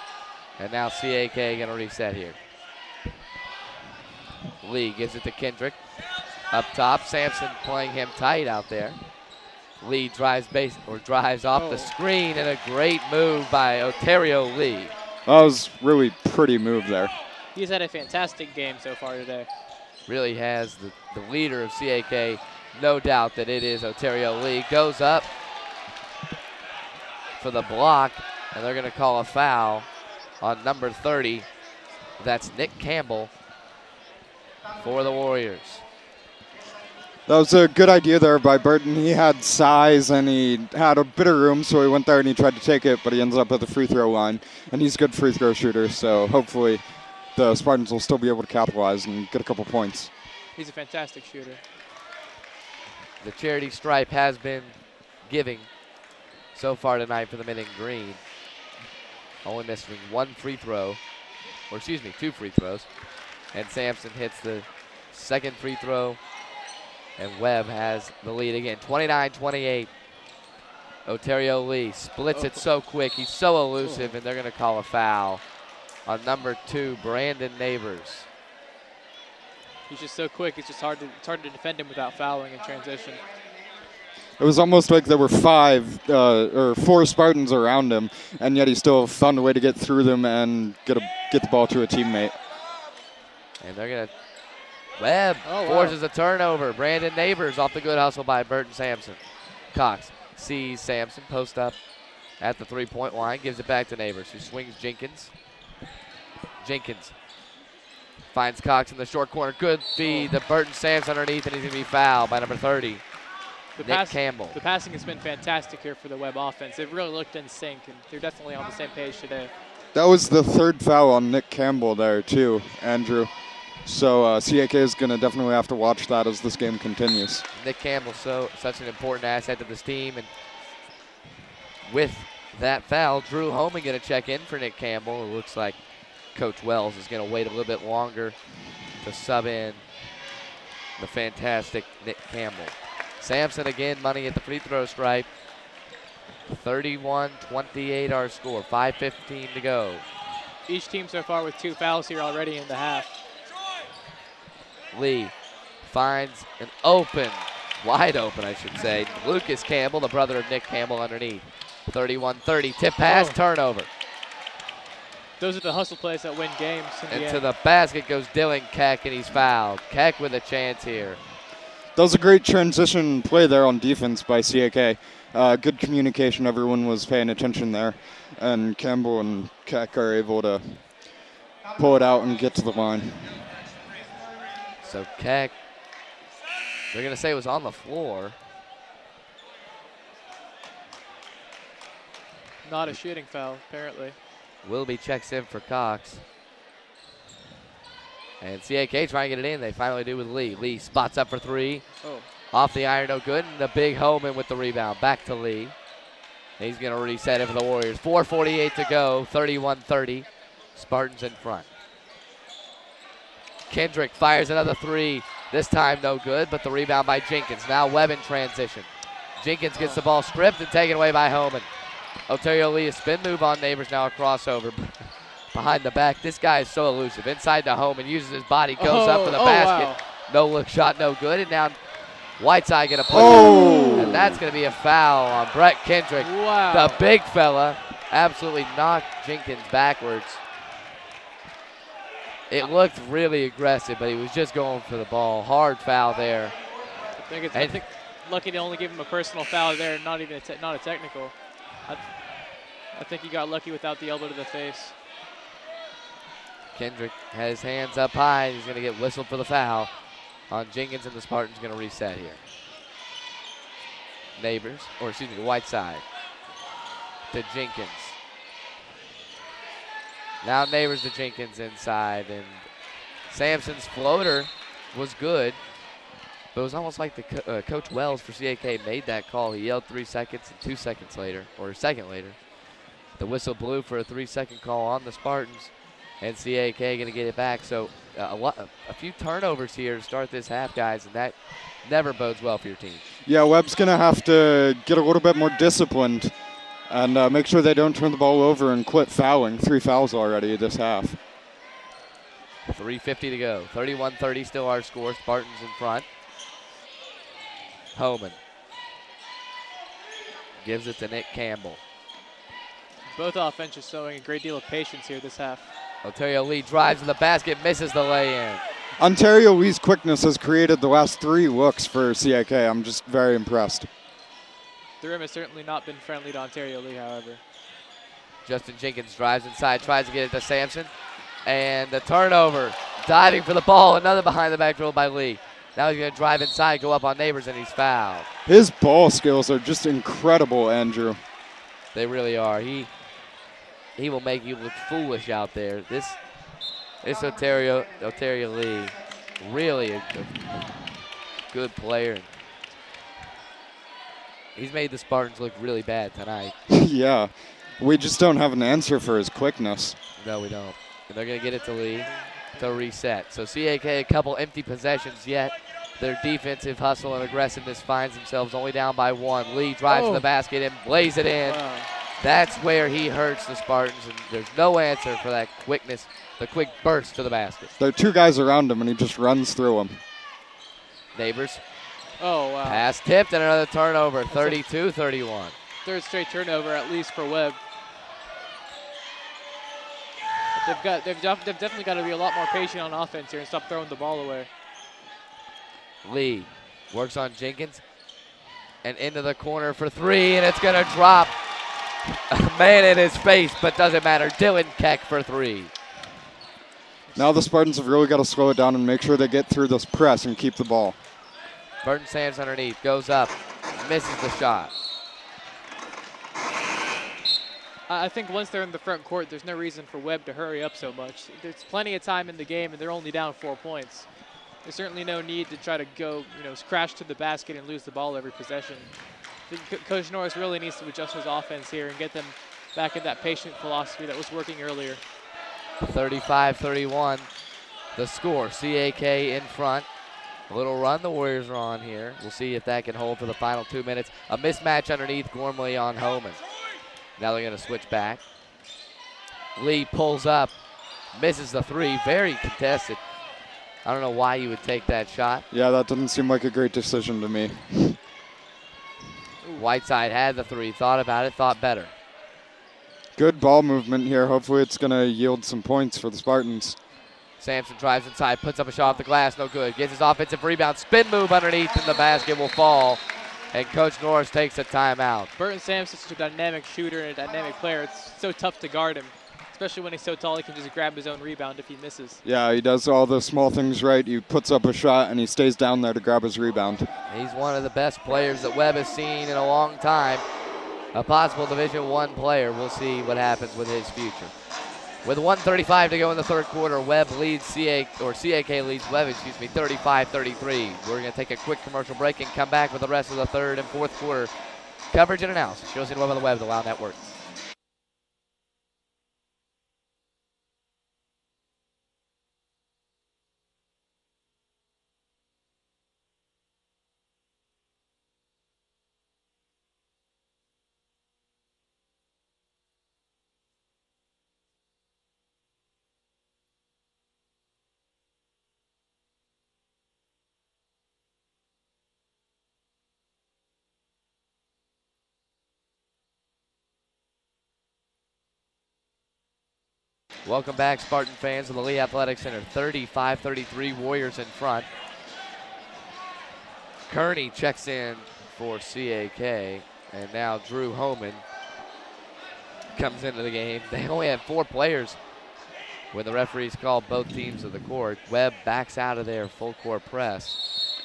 And now C.A.K. going to reset here. Lee gives it to Kendrick. Up top, Sampson playing him tight out there. Lee drives off the screen, and a great move by Ontario Lee. That was really pretty move there. He's had a fantastic game so far today. Really has the leader of C.A.K. No doubt that it is Ontario Lee. Goes up for the block, and they're going to call a foul on number 30. That's Nick Campbell for the Warriors. That was a good idea there by Burton. He had size and he had a bit of room, so he went there and he tried to take it, but he ends up at the free throw line. And he's a good free throw shooter, so hopefully the Spartans will still be able to capitalize and get a couple points. He's a fantastic shooter. The charity stripe has been giving so far tonight for the men in green. Only missing 2 free throws. And Sampson hits the second free throw. And Webb has the lead again, 29-28. Ontario Lee splits it so quick. He's so elusive, and they're going to call a foul on number 2, Brandon Neighbors. He's just so quick. It's just hard to defend him without fouling in transition. It was almost like there were 4 Spartans around him, and yet he still found a way to get through them and get the ball to a teammate. And they're going to Webb forces a turnover. Brandon Neighbors off the good hustle by Burton Sampson. Cox sees Sampson post up at the three-point line, gives it back to Neighbors, who swings Jenkins. Jenkins finds Cox in the short corner. Good feed to Burton Sampson underneath, and he's going to be fouled by number 30, Nick Campbell. The passing has been fantastic here for the Webb offense. They've really looked in sync, and they're definitely on the same page today. That was the 3rd foul on Nick Campbell there, too, Andrew. So C.A.K. is going to definitely have to watch that as this game continues. Nick Campbell, such an important asset to this team. And with that foul, Drew Holman going to check in for Nick Campbell. It looks like Coach Wells is going to wait a little bit longer to sub in the fantastic Nick Campbell. Sampson again, money at the free throw stripe. 31-28 our score, 5:15 to go. Each team so far with 2 fouls here already in the half. Lee finds an wide open, I should say. Lucas Campbell, the brother of Nick Campbell, underneath. 31-30, tip pass, turnover. Those are the hustle plays that win games. And to the basket goes Dylan Keck, and he's fouled. Keck with a chance here. That was a great transition play there on defense by C.A.K. Good communication. Everyone was paying attention there. And Campbell and Keck are able to pull it out and get to the line. So Keck, they're going to say it was on the floor. Not a shooting foul, apparently. Wilby checks in for Cox. And C.A.K. trying to get it in. They finally do with Lee. Lee spots up for 3. Off the iron, no good. And the big Holman with the rebound. Back to Lee. He's going to reset it for the Warriors. 4:48 to go, 31-30. Spartans in front. Kendrick fires another 3. This time no good, but the rebound by Jenkins. Now Webb in transition. Jenkins gets the ball stripped and taken away by Homan. Ontario Lee, a spin move on Neighbors, now a crossover behind the back. This guy is so elusive. Inside to Homan, uses his body, goes up for the basket. Wow. No look shot, no good. And now Whiteside going to put and that's going to be a foul on Brett Kendrick. Wow. The big fella absolutely knocked Jenkins backwards. It looked really aggressive, but he was just going for the ball. Hard foul there. I think lucky to only give him a personal foul there, not even not a technical. I think he got lucky without the elbow to the face. Kendrick has his hands up high. He's going to get whistled for the foul on Jenkins, and the Spartans going to reset here. Whiteside to Jenkins. Now Neighbors to Jenkins inside, and Sampson's floater was good, but it was almost like the Coach Wells for C.A.K. made that call. He yelled 3 seconds, and 2 seconds later, or a second later, the whistle blew for a 3-second call on the Spartans, and C.A.K. going to get it back. So a few turnovers here to start this half, guys, and that never bodes well for your team. Yeah, Webb's going to have to get a little bit more disciplined and make sure they don't turn the ball over and quit fouling. 3 fouls already this half. 3:50 to go. 31-30 still our score. Spartans in front. Homan gives it to Nick Campbell. Both offenses showing a great deal of patience here this half. Ontario Lee drives to the basket, misses the lay-in. Ontario Lee's quickness has created the last 3 looks for C.A.K. I'm just very impressed. The rim has certainly not been friendly to Ontario Lee, however. Justin Jenkins drives inside, tries to get it to Sampson. And the turnover, diving for the ball, another behind the back dribble by Lee. Now he's going to drive inside, go up on Neighbors, and he's fouled. His ball skills are just incredible, Andrew. They really are. He will make you look foolish out there. This Ontario Lee, really a good player. He's made the Spartans look really bad tonight. Yeah, we just don't have an answer for his quickness. No, we don't. And they're going to get it to Lee to reset. So C.A.K. a couple empty possessions yet. Their defensive hustle and aggressiveness finds themselves only down by 1. Lee drives to the basket and lays it in. Wow. That's where he hurts the Spartans, and there's no answer for that quickness, the quick burst to the basket. There are 2 guys around him, and he just runs through them. Neighbors. Oh, wow. Pass tipped and another turnover, 32-31. Third straight turnover, at least for Webb. They've definitely got to be a lot more patient on offense here and stop throwing the ball away. Lee works on Jenkins and into the corner for 3, and it's going to drop. A man in his face, but doesn't matter. Dylan Keck for 3. Now the Spartans have really got to slow it down and make sure they get through this press and keep the ball. Burton Sands underneath, goes up, misses the shot. I think once they're in the front court, there's no reason for Webb to hurry up so much. There's plenty of time in the game, and they're only down 4 points. There's certainly no need to try to go, crash to the basket and lose the ball every possession. I think Coach Norris really needs to adjust his offense here and get them back in that patient philosophy that was working earlier. 35-31, the score. C.A.K. in front. A little run the Warriors are on here. We'll see if that can hold for the final 2 minutes. A mismatch underneath Gormley on Homan. Now they're going to switch back. Lee pulls up, misses the 3, very contested. I don't know why you would take that shot. Yeah, that doesn't seem like a great decision to me. Whiteside had the 3, thought about it, thought better. Good ball movement here. Hopefully it's going to yield some points for the Spartans. Sampson drives inside, puts up a shot off the glass, no good. Gets his offensive rebound, spin move underneath, and the basket will fall. And Coach Norris takes a timeout. Burton Sampson's such a dynamic shooter and a dynamic player. It's so tough to guard him, especially when he's so tall he can just grab his own rebound if he misses. Yeah, he does all the small things right. He puts up a shot, and he stays down there to grab his rebound. He's one of the best players that Webb has seen in a long time. A possible Division I player. We'll see what happens with his future. With 1:35 to go in the third quarter, Webb leads C.A.K. leads Webb, 35-33. We're going to take a quick commercial break and come back with the rest of the third and fourth quarter coverage and analysis. Josie and Webb on the Webb, the WOW Network. Welcome back, Spartan fans of the Lee Athletic Center. 35-33, Warriors in front. Kearney checks in for C.A.K. And now Drew Homan comes into the game. They only have 4 players when the referees call both teams to the court. Webb backs out of their full court press.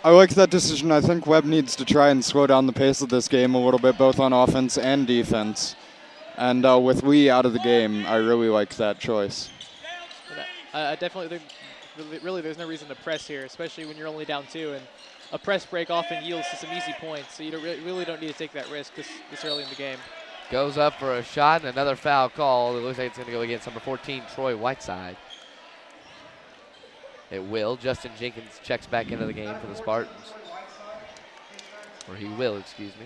I like that decision. I think Webb needs to try and slow down the pace of this game a little bit, both on offense and defense. And with Lee out of the game, I really like that choice. I definitely think really there's no reason to press here, especially when you're only down 2. And a press break often yields to some easy points, so you really don't need to take that risk this early in the game. Goes up for a shot and another foul call. It looks like it's going to go against number 14, Troy Whiteside. It will. Justin Jenkins checks back into the game for the Spartans. Or he will, excuse me.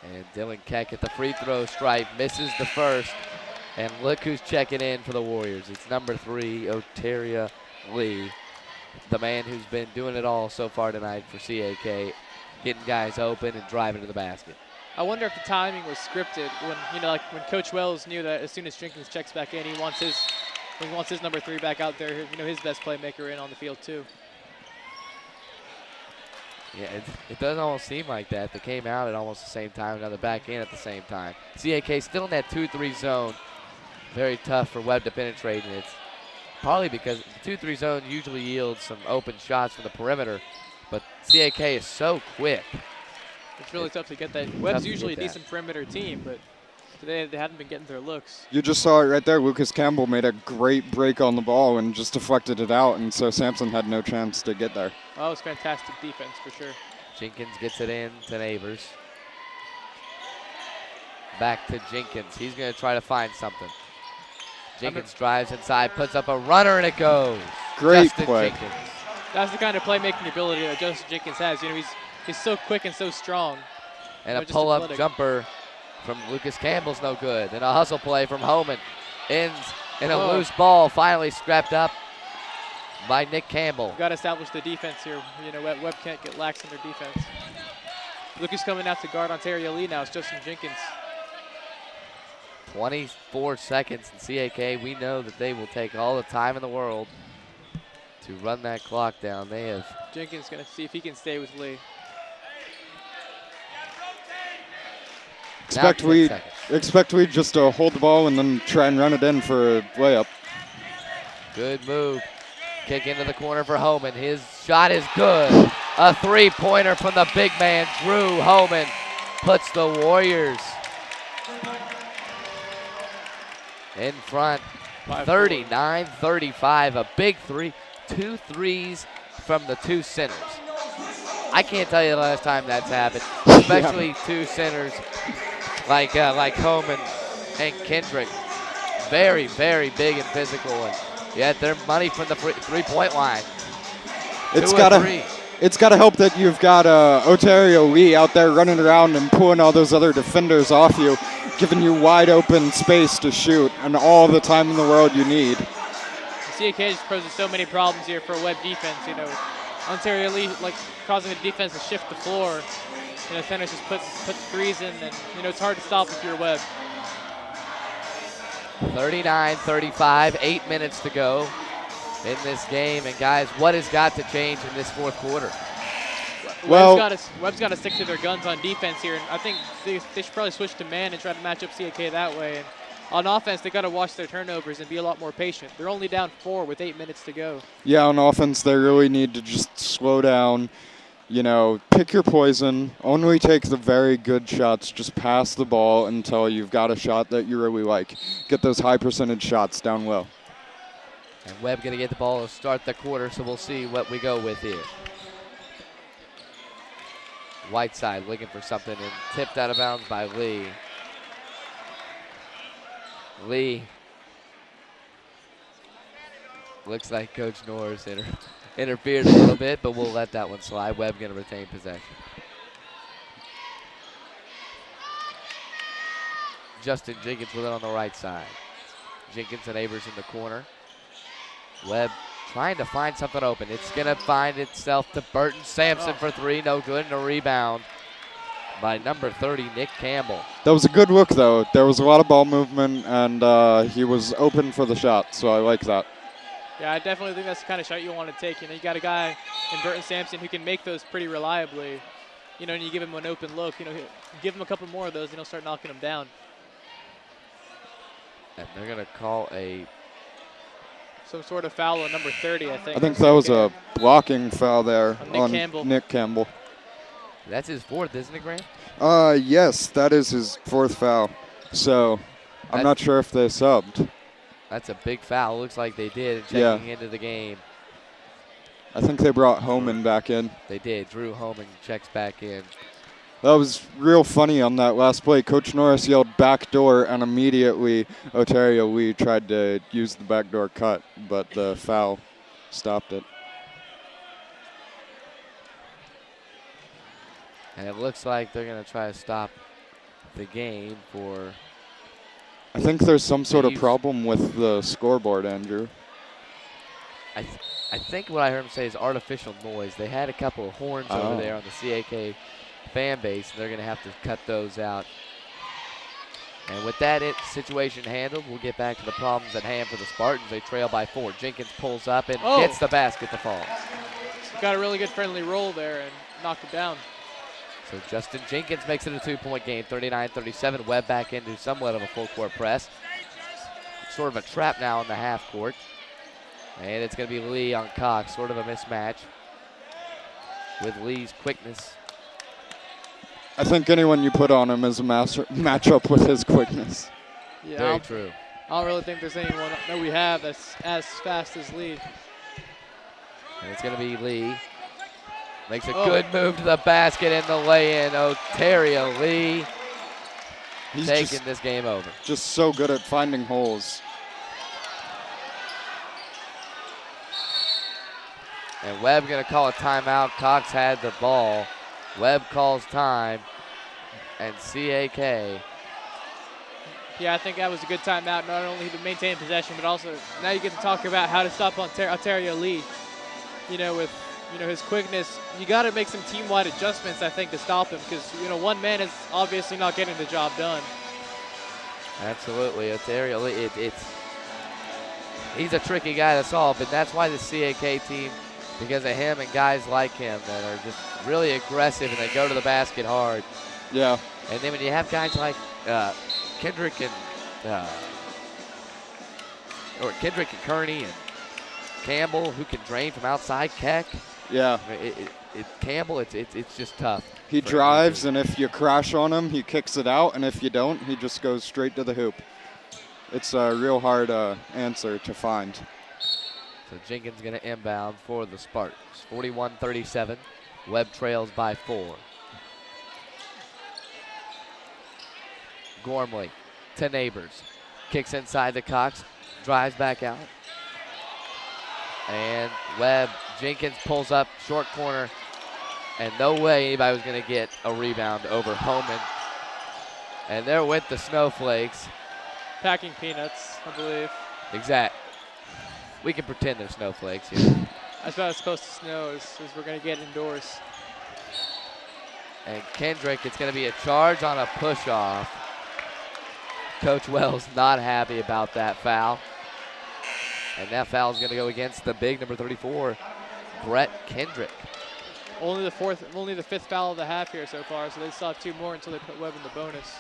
And Dylan Keck at the free throw stripe, misses the first. And look who's checking in for the Warriors. It's number 3, Oteria Lee, the man who's been doing it all so far tonight for C.A.K., getting guys open and driving to the basket. I wonder if the timing was scripted when, like when Coach Wells knew that as soon as Jenkins checks back in, he wants his number 3 back out there, his best playmaker in on the field too. Yeah, it does almost seem like that. They came out at almost the same time, now they're back in at the same time. C.A.K. still in that 2-3 zone. Very tough for Webb to penetrate, and it's probably because the 2-3 zone usually yields some open shots from the perimeter, but C.A.K. is so quick. It's really tough to get that. Webb's usually a decent perimeter team, but today they hadn't been getting their looks. You just saw it right there. Lucas Campbell made a great break on the ball and just deflected it out, and so Sampson had no chance to get there. Well, that was fantastic defense for sure. Jenkins gets it in to Neighbors. Back to Jenkins. He's going to try to find something. Jenkins drives inside, puts up a runner, and it goes. Great Justin play. Jenkins. That's the kind of playmaking ability that Justin Jenkins has. He's so quick and so strong. And a pull-up jumper from Lucas Campbell's no good. And a hustle play from Homan. Ends in a loose ball, finally scrapped up by Nick Campbell. You've got to establish the defense here. Webb can't get lax in their defense. Lucas coming out to guard Ontario Lee now. It's Justin Jenkins. 24 seconds in C.A.K. We know that they will take all the time in the world to run that clock down. They have. Jenkins going to see if he can stay with Lee. Expect we just hold the ball and then try and run it in for a layup. Good move. Kick into the corner for Homan. His shot is good. A three-pointer from the big man, Drew Homan, puts the Warriors in front, 39-35. A big three. 2 threes from the 2 centers. I can't tell you the last time that's happened, especially 2 centers like Homan and Kendrick. Very, very big and physical, and yet they're money from the three-point line. It's gotta help that you've got Ontario Lee out there running around and pulling all those other defenders off you, giving you wide open space to shoot and all the time in the world you need. C.A.K. just poses so many problems here for a Webb defense. Ontario Lee causing the defense to shift the floor. Centers just put threes in, and it's hard to stop if you're Webb. 39-35, 8 minutes to go in this game, and guys, what has got to change in this fourth quarter? Webb's got to stick to their guns on defense here, and I think they should probably switch to man and try to match up C.A.K. that way. And on offense, they got to watch their turnovers and be a lot more patient. They're only down 4 with 8 minutes to go. Yeah, on offense, they really need to just slow down. Pick your poison. Only take the very good shots. Just pass the ball until you've got a shot that you really like. Get those high percentage shots down low. And Webb going to get the ball to start the quarter, so we'll see what we go with here. Whiteside looking for something and tipped out of bounds by Lee. Lee. Looks like Coach Norris interfered a little bit, but we'll let that one slide. Webb going to retain possession. Justin Jenkins with it on the right side. Jenkins and Neighbors in the corner. Webb trying to find something open. It's going to find itself to Burton Sampson for 3. No good, and a rebound by number 30, Nick Campbell. That was a good look, though. There was a lot of ball movement, and he was open for the shot, so I like that. Yeah, I definitely think that's the kind of shot you want to take. You know, you got a guy in Burton Sampson who can make those pretty reliably. You know, and you give him an open look. You know, give him a couple more of those, and he'll start knocking them down. And they're going to call some sort of foul on number 30, I think. I think that was a blocking foul there on Nick Campbell. That's his fourth, isn't it, Grant? Yes, that is his fourth foul. So I'm not sure if they subbed. That's a big foul. Looks like they did checking into the game. I think they brought Homan back in. They did. Drew Homan checks back in. That was real funny on that last play. Coach Norris yelled backdoor, and immediately Ontario Lee tried to use the backdoor cut, but the foul stopped it. And it looks like they're going to try to stop the game for... I think there's some sort of problem with the scoreboard, Andrew. I think what I heard him say is artificial noise. They had a couple of horns over there on the C.A.K. fan base, and they're going to have to cut those out. And with that situation handled, we'll get back to the problems at hand for the Spartans. They trail by 4. Jenkins pulls up and gets the basket to fall. Got a really good friendly roll there and knocked it down. So Justin Jenkins makes it a 2-point game, 39-37. Webb back into somewhat of a full court press. It's sort of a trap now in the half court. And it's going to be Lee on Cox, sort of a mismatch with Lee's quickness. I think anyone you put on him is a matchup with his quickness. Yeah, Very true. I don't really think there's anyone that we have that's as fast as Lee. And it's going to be Lee. Makes a good move to the basket and the lay-in. Ontario Lee taking this game over. Just so good at finding holes. And Webb going to call a timeout. Cox had the ball. Webb calls time. And C.A.K. Yeah, I think that was a good timeout. Not only to maintain possession, but also now you get to talk about how to stop Ontario Lee. You know, with his quickness, you got to make some team-wide adjustments, I think, to stop him because one man is obviously not getting the job done. Absolutely, Ontario Lee. He's a tricky guy to solve, and that's why the C.A.K. team, because of him and guys like him that are just really aggressive and they go to the basket hard. Yeah. And then when you have guys like Kendrick and Kearney and Campbell who can drain from outside, Keck. Yeah. Campbell, it's just tough. He drives, and if you crash on him, he kicks it out, and if you don't, he just goes straight to the hoop. It's a real hard answer to find. So Jenkins going to inbound for the Spartans. 41-37. Webb trails by 4. Gormley to Neighbors. Kicks inside to Cox. Drives back out. And Jenkins pulls up short corner. And no way anybody was going to get a rebound over Homan. And they're with the Snowflakes. Packing peanuts, I believe. Exact. We can pretend they're snowflakes here. That's what it's supposed to snow is we're going to get indoors. And Kendrick, it's going to be a charge on a push-off. Coach Wells not happy about that foul. And that foul is going to go against the big number 34, Brett Kendrick. Only the fifth foul of the half here so far, so they still have 2 more until they put Webb in the bonus.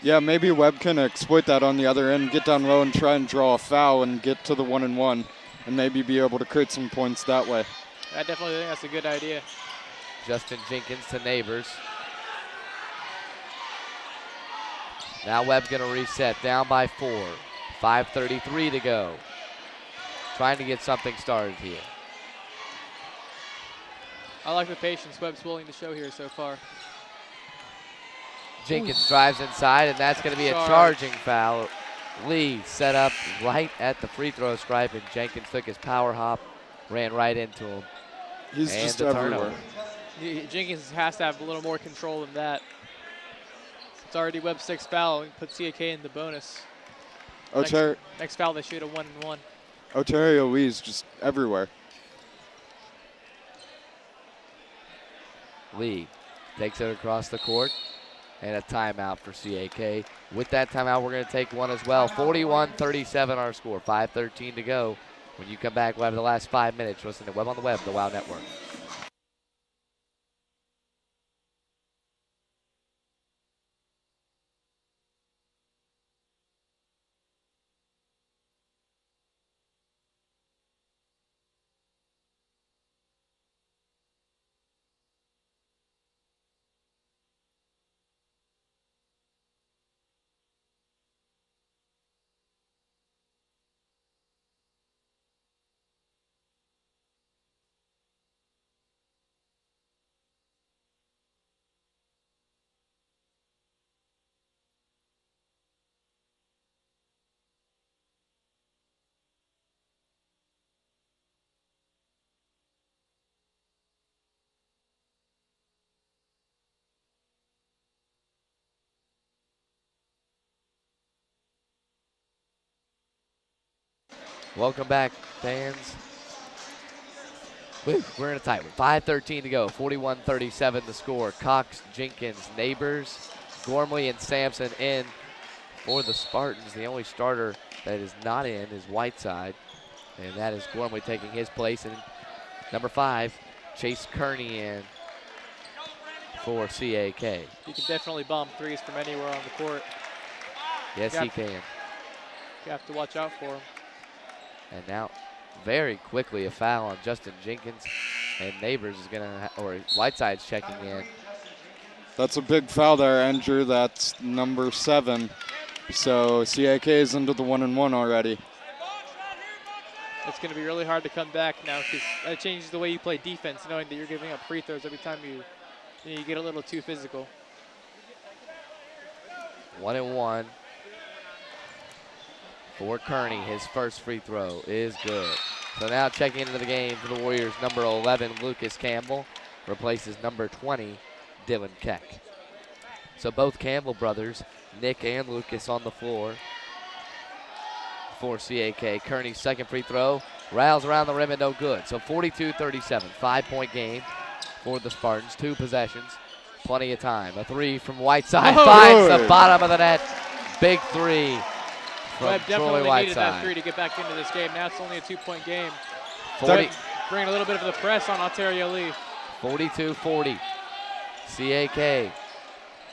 Yeah, maybe Webb can exploit that on the other end, get down low and try and draw a foul and get to the 1-and-1 and maybe be able to create some points that way. I definitely think that's a good idea. Justin Jenkins to Neighbors. Now Webb's going to reset, down by 4. 5:33 to go. Trying to get something started here. I like the patience Webb's willing to show here so far. Jenkins drives inside, and that's going to be a charging foul. Lee set up right at the free throw stripe, and Jenkins took his power hop, ran right into him. He's just everywhere. Jenkins has to have a little more control than that. It's already Webb's 6th foul. Put C.A.K. in the bonus. Next foul, they shoot a 1-and-1. Ontario Lee's just everywhere. Lee Takes it across the court. And a timeout for C.A.K. With that timeout, we're going to take one as well. 41-37 our score. 5:13 to go. When you come back, we'll have the last 5 minutes. Listen to Webb on the Web, the WOW Network. Welcome back, fans. We're in a tight one. 5:13 to go. 41-37 the score. Cox, Jenkins, Neighbors, Gormley, and Sampson in for the Spartans. The only starter that is not in is Whiteside, and that is Gormley taking his place. And number 5, Chase Kearney in for C.A.K. He can definitely bomb threes from anywhere on the court. Yes, he can. You have to watch out for him. And now, very quickly, a foul on Justin Jenkins, and Neighbors is or Whiteside's checking in. That's a big foul there, Andrew. That's number 7. So C.A.K. is into the 1-and-1 already. It's going to be really hard to come back now because that changes the way you play defense, knowing that you're giving up free throws every time you get a little too physical. 1-and-1 for Kearney. His first free throw is good. So now checking into the game for the Warriors, number 11, Lucas Campbell, replaces number 20, Dylan Keck. So both Campbell brothers, Nick and Lucas, on the floor for C.A.K. Kearney's second free throw, rattles around the rim and no good. So 42-37, 5-point game for the Spartans. 2 possessions, plenty of time. A 3 from Whiteside, finds the bottom of the net. Big 3 from Webb definitely Troy needed that Whiteside. 3 to get back into this game. Now it's only a 2-point game. 40, Bringing a little bit of the press on Ontario Lee. 42-40. C.A.K.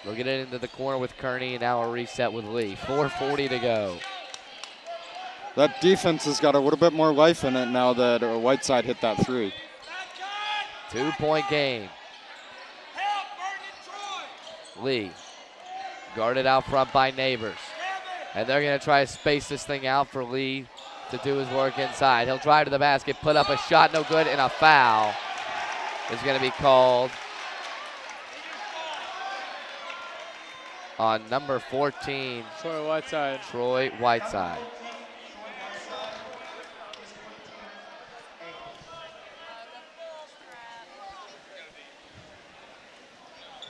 They'll get it into the corner with Kearney, and now a reset with Lee. 4:40 to go. That defense has got a little bit more life in it now that Whiteside hit that 3. 2-point game. Lee guarded out front by Neighbors. And they're going to try to space this thing out for Lee to do his work inside. He'll drive to the basket, put up a shot, no good, and a foul is going to be called on number 14, Troy Whiteside. Troy Whiteside.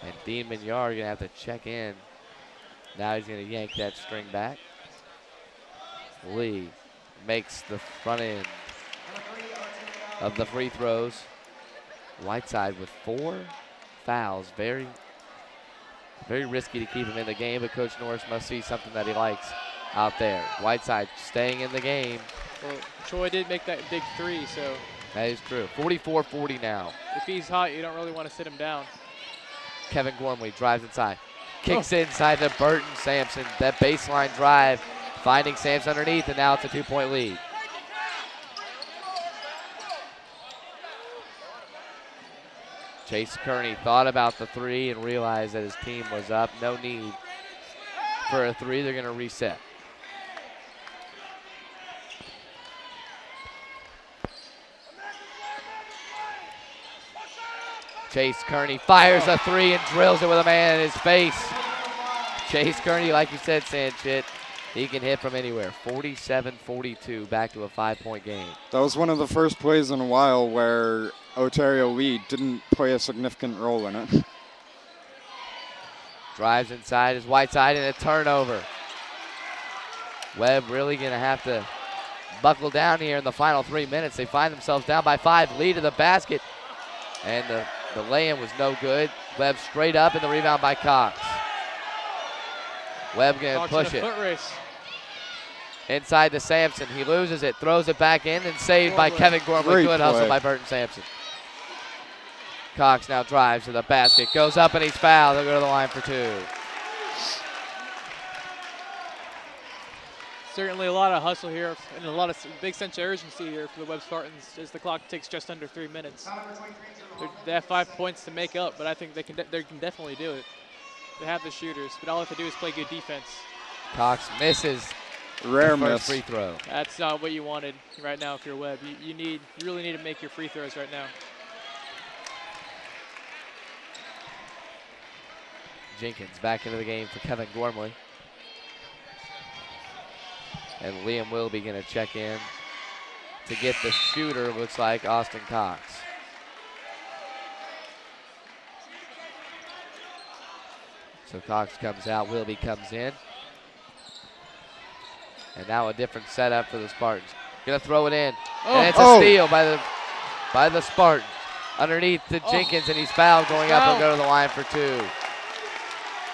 And Dean Mignard going to have to check in. Now he's going to yank that string back. Lee makes the front end of the free throws. Whiteside with 4 fouls. Very, very risky to keep him in the game, but Coach Norris must see something that he likes out there. Whiteside staying in the game. Well, Troy did make that big 3, so. That is true. 44-40 now. If he's hot, you don't really want to sit him down. Kevin Gormley drives inside. Kicks inside to Burton Sampson. That baseline drive, finding Sampson underneath, and now it's a 2-point lead. Chase Kearney thought about the 3 and realized that his team was up. No need for a 3. They're going to reset. Chase Kearney fires a 3 and drills it with a man in his face. Chase Kearney, like you said, Sanchit, he can hit from anywhere. 47-42, back to a 5-point game. That was one of the first plays in a while where Ontario Lee didn't play a significant role in it. Drives inside is Whiteside and a turnover. Webb really going to have to buckle down here in the final 3 minutes. They find themselves down by 5, lead to the basket, and the lay-in was no good. Webb straight up, and the rebound by Cox. Webb going to push it. Foot race. Inside to Sampson. He loses it, throws it back in, and saved by Kevin Gormley. Good hustle by Burton Sampson. Cox now drives to the basket, goes up, and he's fouled. He'll go to the line for 2. Certainly a lot of hustle here and a lot of big sense of urgency here for the Webb Spartans as the clock ticks just under 3 minutes. They have 5 points to make up, but I think they can definitely do it. They have the shooters, but all they have to do is play good defense. Cox misses. Rare first miss. free throw. That's not what you wanted right now if you're Webb. You really need to make your free throws right now. Jenkins back into the game for Kevin Gormley. And Liam Wilby going to check in to get the shooter, looks like Austin Cox. So Cox comes out, Wilby comes in. And now a different setup for the Spartans. Gonna throw it in. And it's a steal by the Spartans. Underneath to Jenkins, and he's fouled going up and go to the line for 2.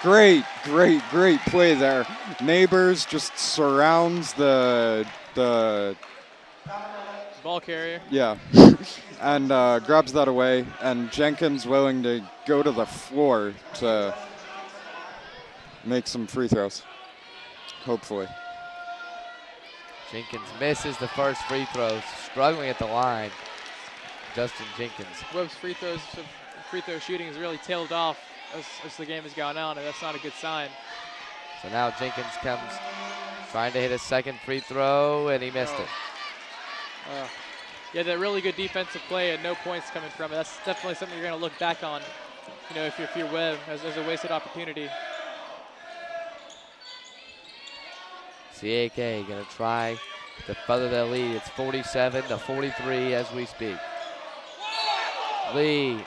Great play there. Neighbors just surrounds the ball carrier. Yeah, and grabs that away. And Jenkins willing to go to the floor to make some free throws, hopefully. Jenkins misses the first free throw, struggling at the line. Justin Jenkins. Webb's free throw shooting has really tailed off as the game has gone on, and that's not a good sign. So now Jenkins comes trying to hit his second free throw, and he missed it. Yeah, that really good defensive play and no points coming from it. That's definitely something you're going to look back on, if you're Webb, as a wasted opportunity. C.A.K. going to try to further their lead. It's 47-43 as we speak. Lee,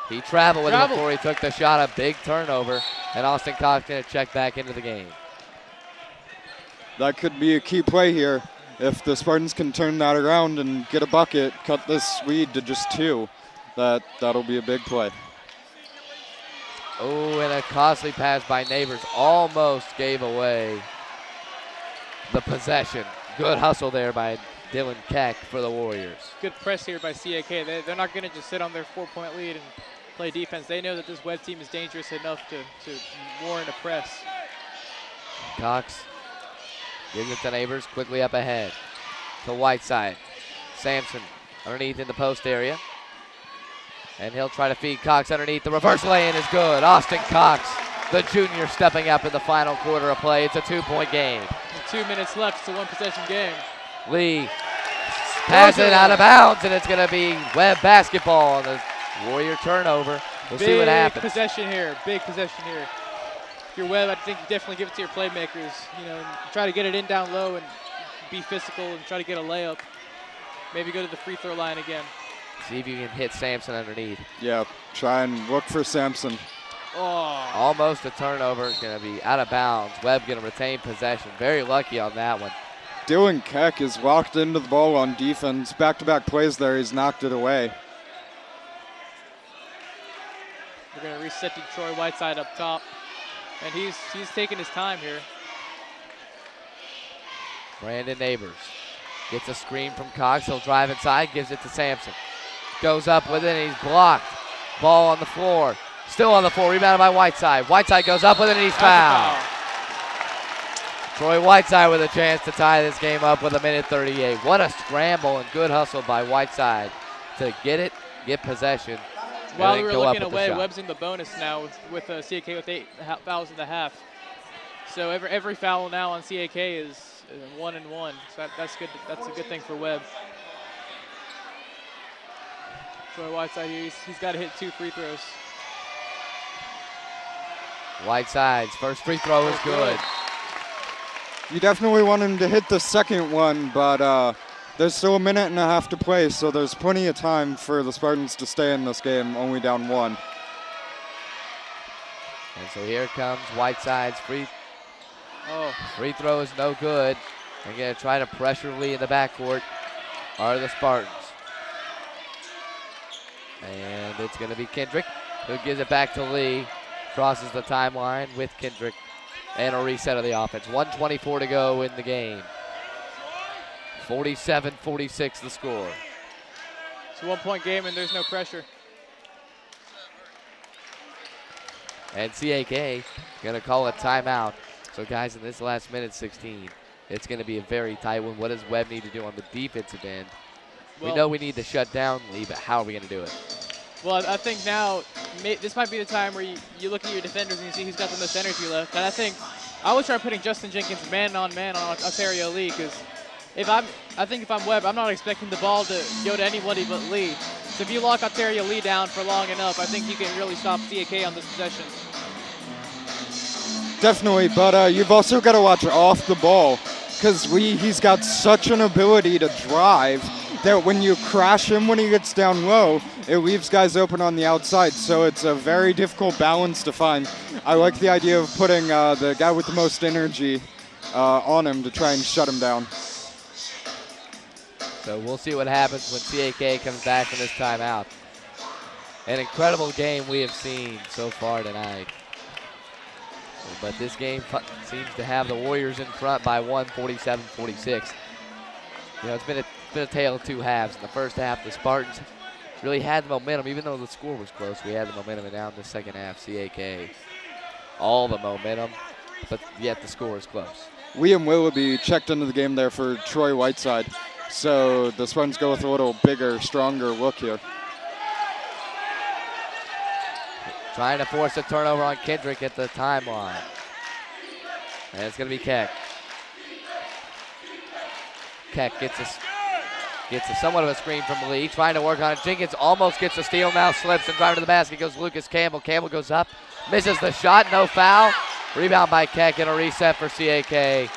he traveled with it before he took the shot. A big turnover, and Austin Cox going to check back into the game. That could be a key play here. If the Spartans can turn that around and get a bucket, cut this lead to just 2, that'll be a big play. Oh, and a costly pass by Neighbors almost gave away the possession. Good hustle there by Dylan Keck for the Warriors. Good press here by C.A.K. They're not going to just sit on their 4-point lead and play defense. They know that this Webb team is dangerous enough to warrant a press. Cox gives it to Neighbors, quickly up ahead to Whiteside. Sampson underneath in the post area. And he'll try to feed Cox underneath. The reverse lay-in is good. Austin Cox, the junior, stepping up in the final quarter of play. It's a 2-point game. 2 minutes left. It's a 1-possession game. Lee passes it out of bounds, and it's going to be Webb basketball on the Warrior turnover. We'll see what happens. Big possession here. If you're Webb, I think you definitely give it to your playmakers. Try to get it in down low and be physical and try to get a layup. Maybe go to the free throw line again. See if you can hit Sampson underneath. Yeah, try and look for Sampson. Almost a turnover. It's going to be out of bounds. Webb going to retain possession. Very lucky on that one. Dylan Keck is walked into the ball on defense. Back-to-back plays there. He's knocked it away. We're going to reset to Troy Whiteside up top. And he's taking his time here. Brandon Neighbors gets a screen from Cox. He'll drive inside, gives it to Sampson. Goes up with it, and he's blocked. Ball on the floor. Still on the floor, rebounded by Whiteside. Whiteside goes up with it, and he's fouled. Troy Whiteside with a chance to tie this game up with 1:38. What a scramble and good hustle by Whiteside to get it, get possession. While we were looking away, Webb's in the bonus now with C.A.K. with 8 fouls in the half. So every foul now on C.A.K. is 1 and 1. So that's good. That's a good thing for Webb. Troy Whiteside here, he's got to hit 2 free throws. Whiteside's first free throw is good. You definitely want him to hit the second one, but there's still 1.5 minutes to play, so there's plenty of time for the Spartans to stay in this game, only down 1. And so here comes Whiteside's free throw is no good. They're going to try to pressure Lee in the backcourt are the Spartans. And it's going to be Kendrick. who gives it back to Lee. Crosses the timeline with Kendrick. And a reset of the offense. 1:24 to go in the game. 47-46 the score. It's a 1-point game and there's no pressure. And C.A.K. going to call a timeout. So, guys, in this last minute 16, it's going to be a very tight one. What does Webb need to do on the defensive end? Well, we know we need to shut down Lee, but how are we going to do it? Well, I think now this might be the time where you look at your defenders and you see who's got the most energy left. And I think I would try putting Justin Jenkins man-on-man on Ontario Lee, because if I'm Webb, I'm not expecting the ball to go to anybody but Lee. So if you lock Ontario Lee down for long enough, I think you can really stop C.A.K. on this possession. Definitely, but you've also got to watch off the ball, because he's got such an ability to drive that when you crash him when he gets down low, it leaves guys open on the outside. So it's a very difficult balance to find. I like the idea of putting the guy with the most energy on him to try and shut him down. So we'll see what happens when C.A.K. comes back from this timeout. An incredible game we have seen so far tonight. But this game seems to have the Warriors in front by 47-46. You know, it's been a tale of two halves. In the first half, the Spartans really had the momentum, even though the score was close. We had the momentum, and now in the second half, C.A.K. all the momentum, but yet the score is close. Liam Willoughby checked into the game there for Troy Whiteside. So the Spartans go with a little bigger, stronger look here. Trying to force a turnover on Kendrick at the timeline. And it's going to be Keck. Keck gets a somewhat of a screen from Lee. Trying to work on it. Jenkins almost gets a steal, now slips and driving to the basket goes Lucas Campbell. Campbell goes up, misses the shot, no foul. Rebound by Keck and a reset for C.A.K.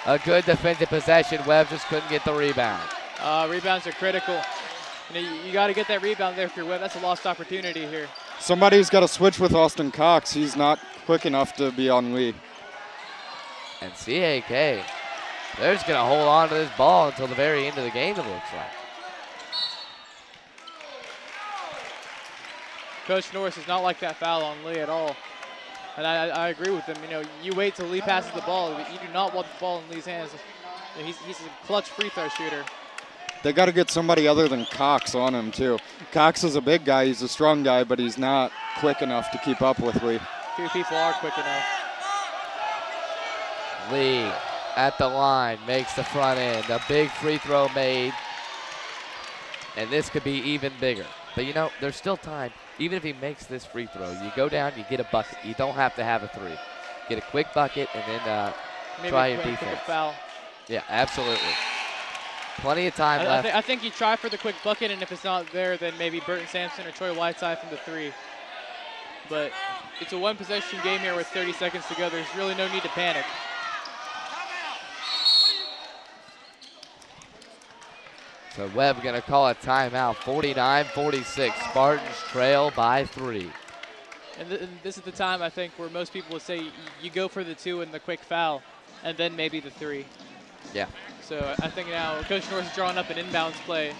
A good defensive possession. Webb just couldn't get the rebound. Rebounds are critical. You got to get that rebound there for your Webb. That's a lost opportunity here. Somebody's got to switch with Austin Cox. He's not quick enough to be on Lee. And C.A.K., they're just going to hold on to this ball until the very end of the game, it looks like. Coach Norris does not like that foul on Lee at all. And I agree with him. You know, you wait till Lee passes the ball. You do not want the ball in Lee's hands. He's a clutch free throw shooter. They got to get somebody other than Cox on him, too. Cox is a big guy. He's a strong guy, but he's not quick enough to keep up with Lee. Few people are quick enough. Lee at the line makes the front end. A big free throw made. And this could be even bigger. But, you know, there's still time. Even if he makes this free throw, you go down, you get a bucket. You don't have to have a three. Get a quick bucket and then try your defense. Maybe a foul. Yeah, absolutely. Plenty of time left. I think you try for the quick bucket, and if it's not there, then maybe Burton Sampson or Troy Whiteside from the three. But it's a one-possession game here with 30 seconds to go. There's really no need to panic. So Webb going to call a timeout. 49-46. Spartans trail by 3. And this is the time, I think, where most people would say you go for the two and the quick foul, and then maybe the three. Yeah. So I think now Coach Norris is drawing up an inbounds play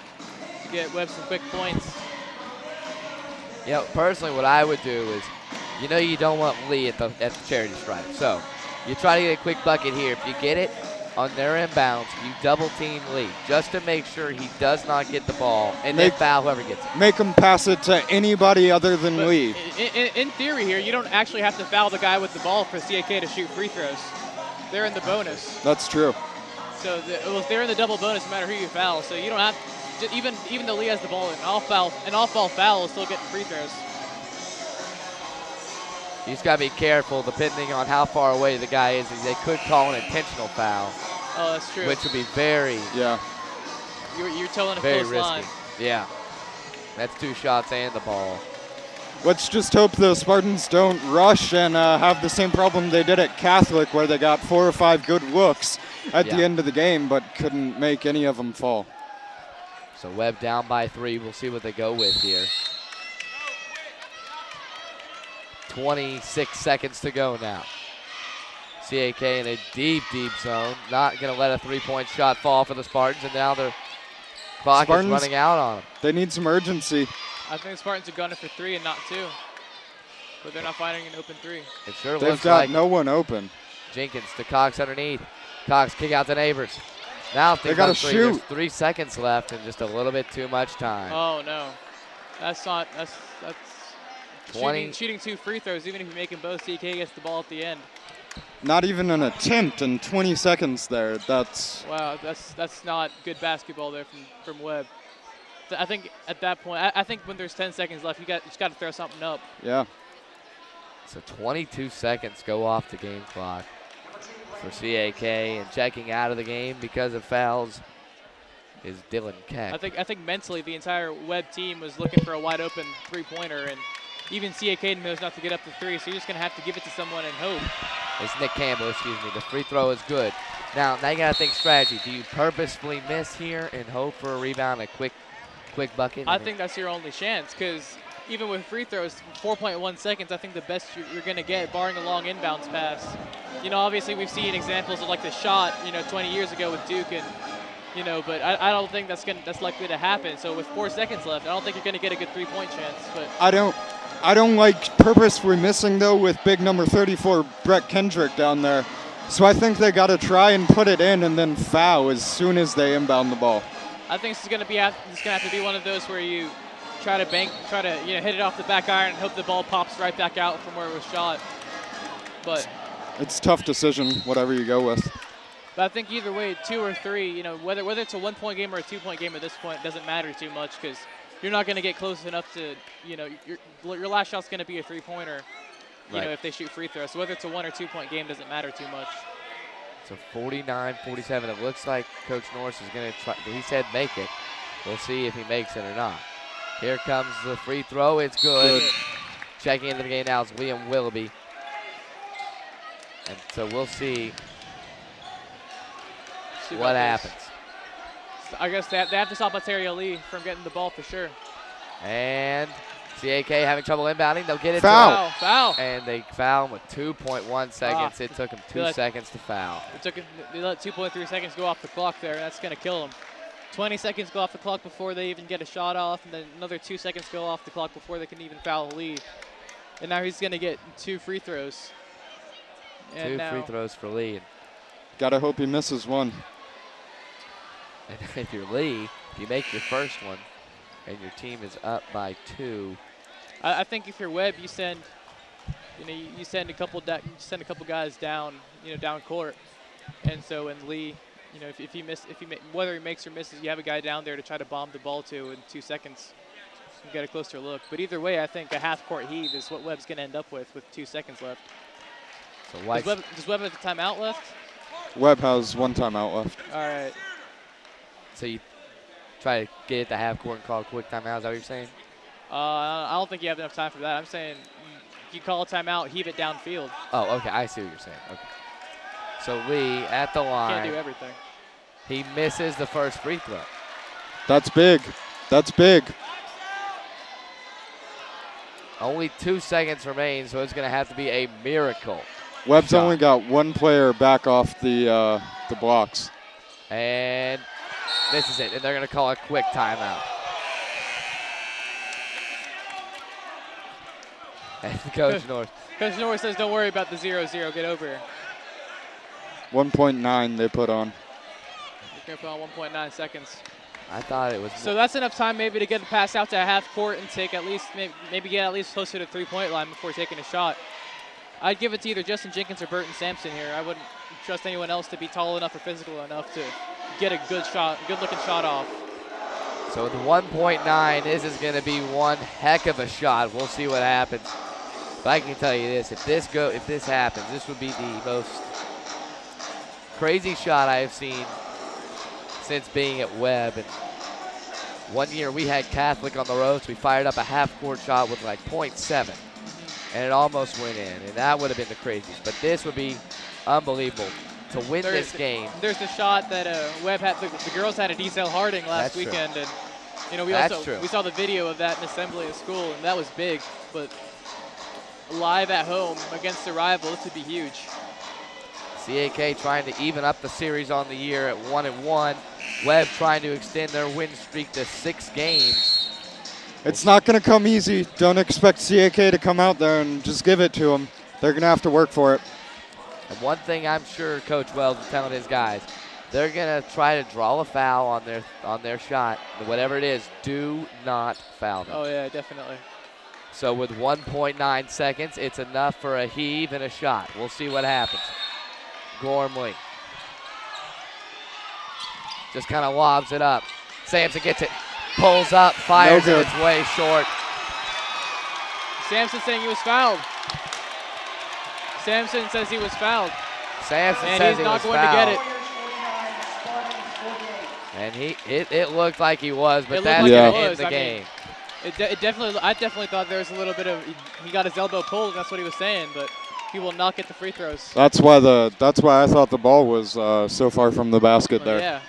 to get Webb some quick points. You know, personally, what I would do is, you know, you don't want Lee at the charity stripe. So you try to get a quick bucket here. If you get it on their inbounds, you double team Lee just to make sure he does not get the ball and then foul whoever gets it. Make him pass it to anybody other than Lee. In theory here, you don't actually have to foul the guy with the ball for C.A.K. to shoot free throws. They're in the bonus. That's true. So if they're in the double bonus, no matter who you foul. So you don't have to, even though Lee has the ball, an off-ball foul will still get free throws. You just got to be careful depending on how far away the guy is. They could call an intentional foul. Oh, that's true. Which would be very, You're towing a very close risky. line. Yeah. That's 2 shots and the ball. Let's just hope the Spartans don't rush and have the same problem they did at Catholic, where they got 4 or 5 good looks at the end of the game, but couldn't make any of them fall. So Webb down by 3. We'll see what they go with here. 26 seconds to go now. C.A.K. in a deep, deep zone. Not going to let a 3-point shot fall for the Spartans, and now their clock is running out on them. They need some urgency. I think the Spartans are gunning for 3 and not 2. but they're not finding an open three. It sure They've looks got like no one open. Jenkins to Cox underneath. Cox kick out to Neighbors. Now They got to three. shoot. There's 3 seconds left and just a little bit too much time. Oh no, that's 20. shooting 2 free throws. Even if you make them both, C.A.K gets the ball at the end. Not even an attempt in 20 seconds there. That's Wow, that's not good basketball there from Webb. I think at that point, I think when there's 10 seconds left, you just got to throw something up. yeah. So 22 seconds go off the game clock for C.A.K. and checking out of the game because of fouls is Dylan Keck. I think mentally the entire Webb team was looking for a wide open 3-pointer, and even C.A.K. knows not to get up to 3, so you're just going to have to give it to someone and hope. It's Nick Campbell, excuse me. The free throw is good. Now you got to think strategy. Do you purposefully miss here and hope for a rebound, a quick bucket? I think that's your only chance, because even with free throws, 4.1 seconds, I think the best you're going to get, barring a long inbounds pass. You know, obviously we've seen examples of like the shot, 20 years ago with Duke, and but I don't think that's likely to happen. So with 4 seconds left, I don't think you're going to get a good 3-point chance. But I don't like purposefully missing though with big number 34 Brett Kendrick down there. So I think they got to try and put it in and then foul as soon as they inbound the ball. I think it's going to have to be one of those where you try to hit it off the back iron and hope the ball pops right back out from where it was shot. But it's a tough decision, whatever you go with. But I think either way, 2 or 3, whether it's a 1-point game or a 2-point game at this point, doesn't matter too much, because you're not going to get close enough to, your last shot's going to be a 3-pointer, if they shoot free throws. So whether it's a 1 or 2-point game doesn't matter too much. So 49-47. It looks like Coach Norris is going to try. He said make it. We'll see if he makes it or not. Here comes the free throw. It's good. Checking into the game now is Liam Willoughby. And so we'll see what happens. I guess they have to stop Ontario Lee from getting the ball for sure. And C.A.K. having trouble inbounding. They'll get it. Foul. And they foul him with 2.1 seconds. It took him 2 seconds to foul. They let 2.3 seconds go off the clock there. That's going to kill them. 20 seconds go off the clock before they even get a shot off, and then another 2 seconds go off the clock before they can even foul Lee. And now he's going to get 2 free throws. And 2 free throws for Lee. Gotta hope he misses one. And if you're Lee, if you make your first one and your team is up by 2. I think if you're Webb, you send a couple guys down, down court. And so in Lee, whether he makes or misses, you have a guy down there to try to bomb the ball to in 2 seconds. You get a closer look. But either way, I think a half-court heave is what Webb's going to end up with 2 seconds left. So does Webb have a timeout left? Webb has 1 timeout left. All right. So you try to get it to half court and call a quick timeout. Is that what you're saying? I don't think you have enough time for that. I'm saying you call a timeout, heave it downfield. Oh, okay. I see what you're saying. Okay. So Lee at the line. Can't do everything. He misses the first free throw. That's big. That's big. Only 2 seconds remain, so it's going to have to be a miracle. Webb's only got 1 player back off the blocks. And this is it, and they're going to call a quick timeout. And Coach Norris. Coach Norris says, don't worry about the 0-0. Get over here. 1.9 they put on. They're going to put on 1.9 seconds. I thought it was. So that's enough time maybe to get a pass out to a half court and take at least maybe get at least closer to 3-point line before taking a shot. I'd give it to either Justin Jenkins or Burton Sampson here. I wouldn't trust anyone else to be tall enough or physical enough to get a good looking shot off. So with 1.9, this is going to be one heck of a shot. We'll see what happens. But I can tell you this: if this happens, this would be the most crazy shot I have seen since being at Webb. And one year we had Catholic on the ropes. We fired up a half-court shot with like 0.7, and it almost went in. And that would have been the craziest. But this would be unbelievable to win this game. There's the shot that Webb had. The girls had a D-Cell Harding last weekend, and we saw the video of that in assembly at school, and that was big. But live at home against a rival, this would be huge. C.A.K. trying to even up the series on the year at 1-1. Webb trying to extend their win streak to 6 games. It's not going to come easy. Don't expect C.A.K. to come out there and just give it to them. They're going to have to work for it. And one thing I'm sure Coach Wells is telling his guys, they're going to try to draw a foul on their shot. Whatever it is, do not foul them. Oh, yeah, definitely. So with 1.9 seconds, it's enough for a heave and a shot. We'll see what happens. Gormley just kind of lobs it up. Sampson gets it, pulls up, fires it, it's way short. Sampson saying he was fouled. Sampson says he was fouled. Sampson and says he's he not was going fouled. to get it. And it looked like he was, but It that's looked going like to it end was. the I game. mean, I definitely thought there was a little bit of he got his elbow pulled. And that's what he was saying, but he will not get the free throws. That's why I thought the ball was so far from the basket there. Yeah.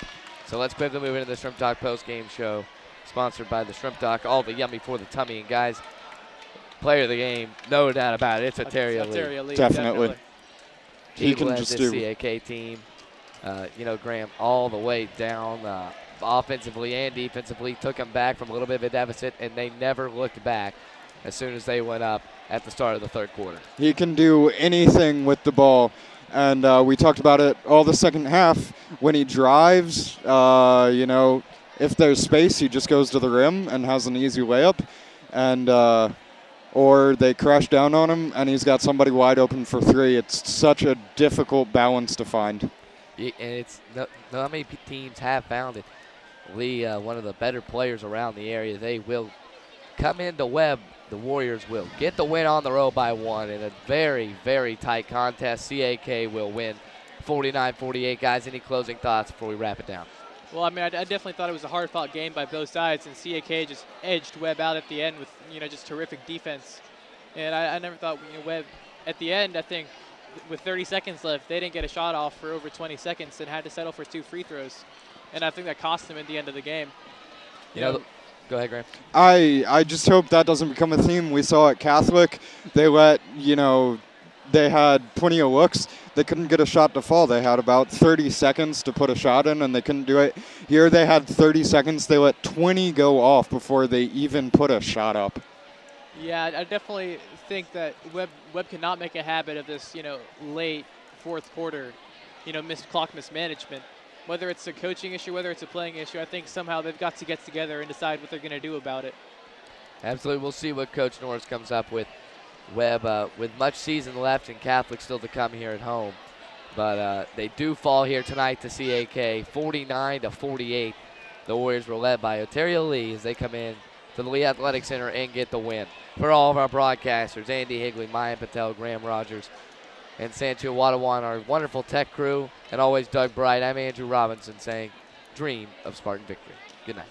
So let's quickly move into the Shrimp Dock post-game show, sponsored by the Shrimp Dock. All the yummy for the tummy. And guys, player of the game, no doubt about it. It's Ontario Lee. Definitely. He can led this C.A.K. team, Graham, all the way down offensively and defensively. Took them back from a little bit of a deficit, and they never looked back as soon as they went up at the start of the third quarter. He can do anything with the ball. And we talked about it all the second half. When he drives, if there's space, he just goes to the rim and has an easy layup. And or they crash down on him, and he's got somebody wide open for three. It's such a difficult balance to find. And it's not many teams have found it. Lee, one of the better players around the area, they will come into Webb. The Warriors will get the win on the road by one in a very, very tight contest. C.A.K. will win 49-48. Guys, any closing thoughts before we wrap it down? Well, I mean, I definitely thought it was a hard-fought game by both sides, and C.A.K. just edged Webb out at the end with, just terrific defense. And I never thought, Webb, at the end, I think, with 30 seconds left, they didn't get a shot off for over 20 seconds and had to settle for 2 free throws. And I think that cost them at the end of the game. Go ahead, Graham. I just hope that doesn't become a theme. We saw at Catholic, they they had plenty of looks. They couldn't get a shot to fall. They had about 30 seconds to put a shot in, and they couldn't do it. Here they had 30 seconds. They let 20 go off before they even put a shot up. Yeah, I definitely think that Webb cannot make a habit of this, late fourth quarter, clock mismanagement. Whether it's a coaching issue, whether it's a playing issue, I think somehow they've got to get together and decide what they're going to do about it. Absolutely. We'll see what Coach Norris comes up with. Webb, with much season left and Catholic still to come here at home. But they do fall here tonight to C.A.K. 49-48. The Warriors were led by Ontario Lee as they come in to the Lee Athletic Center and get the win. For all of our broadcasters, Andy Higley, Mayan Patel, Graham Rogers, and Sancho Wadawan, our wonderful tech crew, and always Doug Bright, I'm Andrew Robinson saying, dream of Spartan victory. Good night.